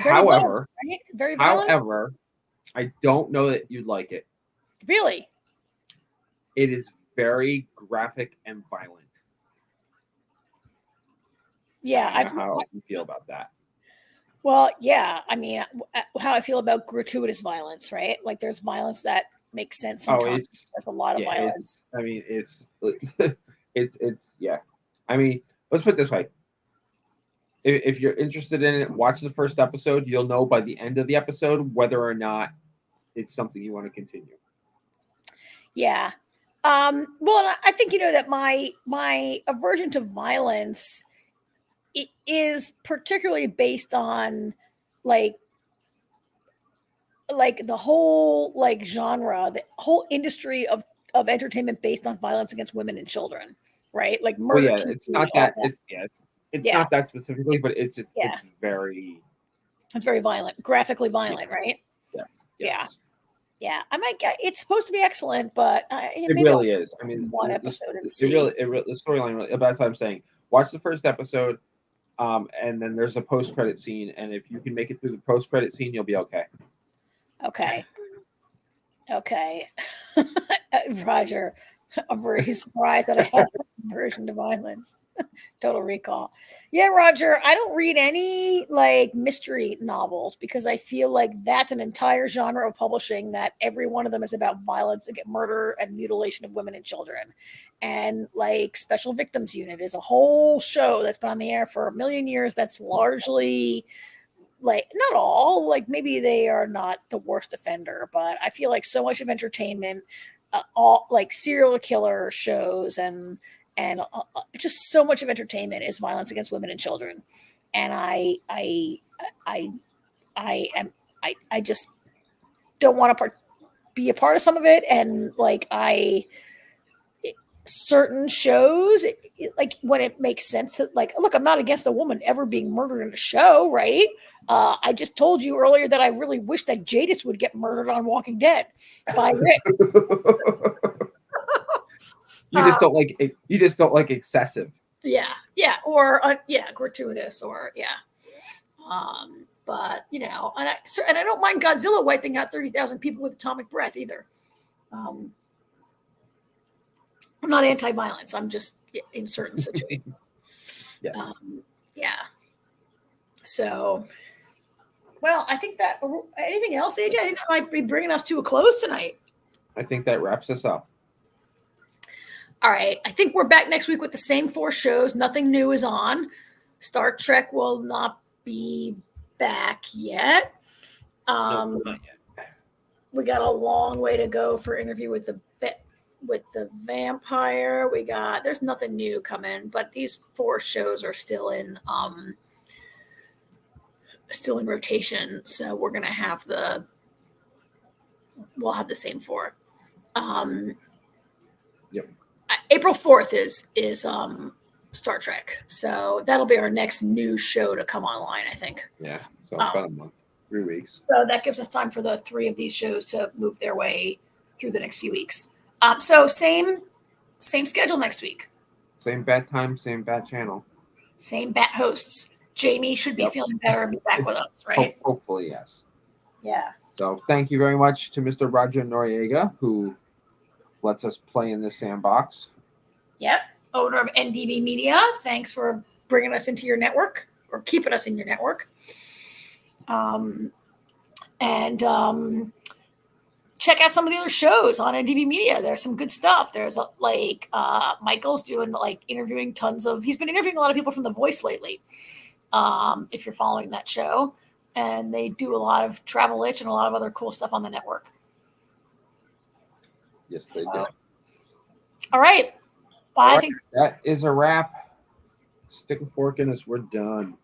Very however, violent, right? Very violent. I don't know that you'd like it. Really? It is very graphic and violent. Yeah, how you feel about that? Well, yeah. I mean, how I feel about gratuitous violence, right? Like there's violence that makes sense Oh, sometimes. There's a lot of violence. I mean, it's yeah. I mean, let's put it this way. If you're interested in it, watch the first episode. You'll know by the end of the episode whether or not it's something you want to continue. Yeah. Well, I think that my aversion to violence is particularly based on like the whole genre, the whole industry of entertainment based on violence against women and children, right? Like Well, murder. yeah, TV, it's not all that. that. It's not that specifically, but it's Yeah. very. It's very violent, graphically violent, right? Yes. Yeah. I might get. It's supposed to be excellent, but It really is. I mean, one the episode and see. the storyline really. That's what I'm saying. Watch the first episode, and then there's a post-credit scene, and if you can make it through the post-credit scene, you'll be okay. Okay. Roger, I'm very surprised that I have aversion to violence. Total Recall. Yeah, Roger, I don't read any mystery novels because I feel like that's an entire genre of publishing that every one of them is about violence and murder and mutilation of women and children. And Special Victims Unit is a whole show that's been on the air for a million years that's largely not all, maybe they are not the worst offender, but I feel like so much of entertainment, all serial killer shows and just so much of entertainment is violence against women and children, and I just don't want to be a part of some of it, and certain shows, when it makes sense that look, I'm not against a woman ever being murdered in a show, right? I just told you earlier that I really wish that Jadis would get murdered on Walking Dead by Rick. You just don't like it. You just don't like excessive. Yeah, or gratuitous, or but and I don't mind Godzilla wiping out 30,000 people with atomic breath either. I'm not anti-violence. I'm just in certain situations. Yes. So, well, I think that. Anything else, AJ? I think that might be bringing us to a close tonight. I think that wraps us up. All right. I think we're back next week with the same 4 shows. Nothing new is on. Star Trek will not be back yet. No, not yet. We got a long way to go for Interview with the Vampire. There's nothing new coming, but these 4 shows are still in rotation. So we're gonna have we'll have the same 4. Yep. April 4th is Star Trek. So that'll be our next new show to come online, I think. Yeah. So about a month, 3 weeks. So that gives us time for the 3 of these shows to move their way through the next few weeks. So same schedule next week. Same bat time, same bat channel. Same bat hosts. Jamie should be feeling better and be back with us, right? Hopefully, yes. Yeah. So thank you very much to Mr. Roger Noriega, who lets us play in this sandbox. Yep. Owner of NDB Media. Thanks for bringing us into your network, or keeping us in your network. Check out some of the other shows on NDB Media. There's some good stuff. There's Michael's doing interviewing he's been interviewing a lot of people from The Voice lately. If you're following that show, and they do a lot of Travel Itch and a lot of other cool stuff on the network. Yes, they do. All right. Bye. All right, that is a wrap. Stick a fork in us. We're done.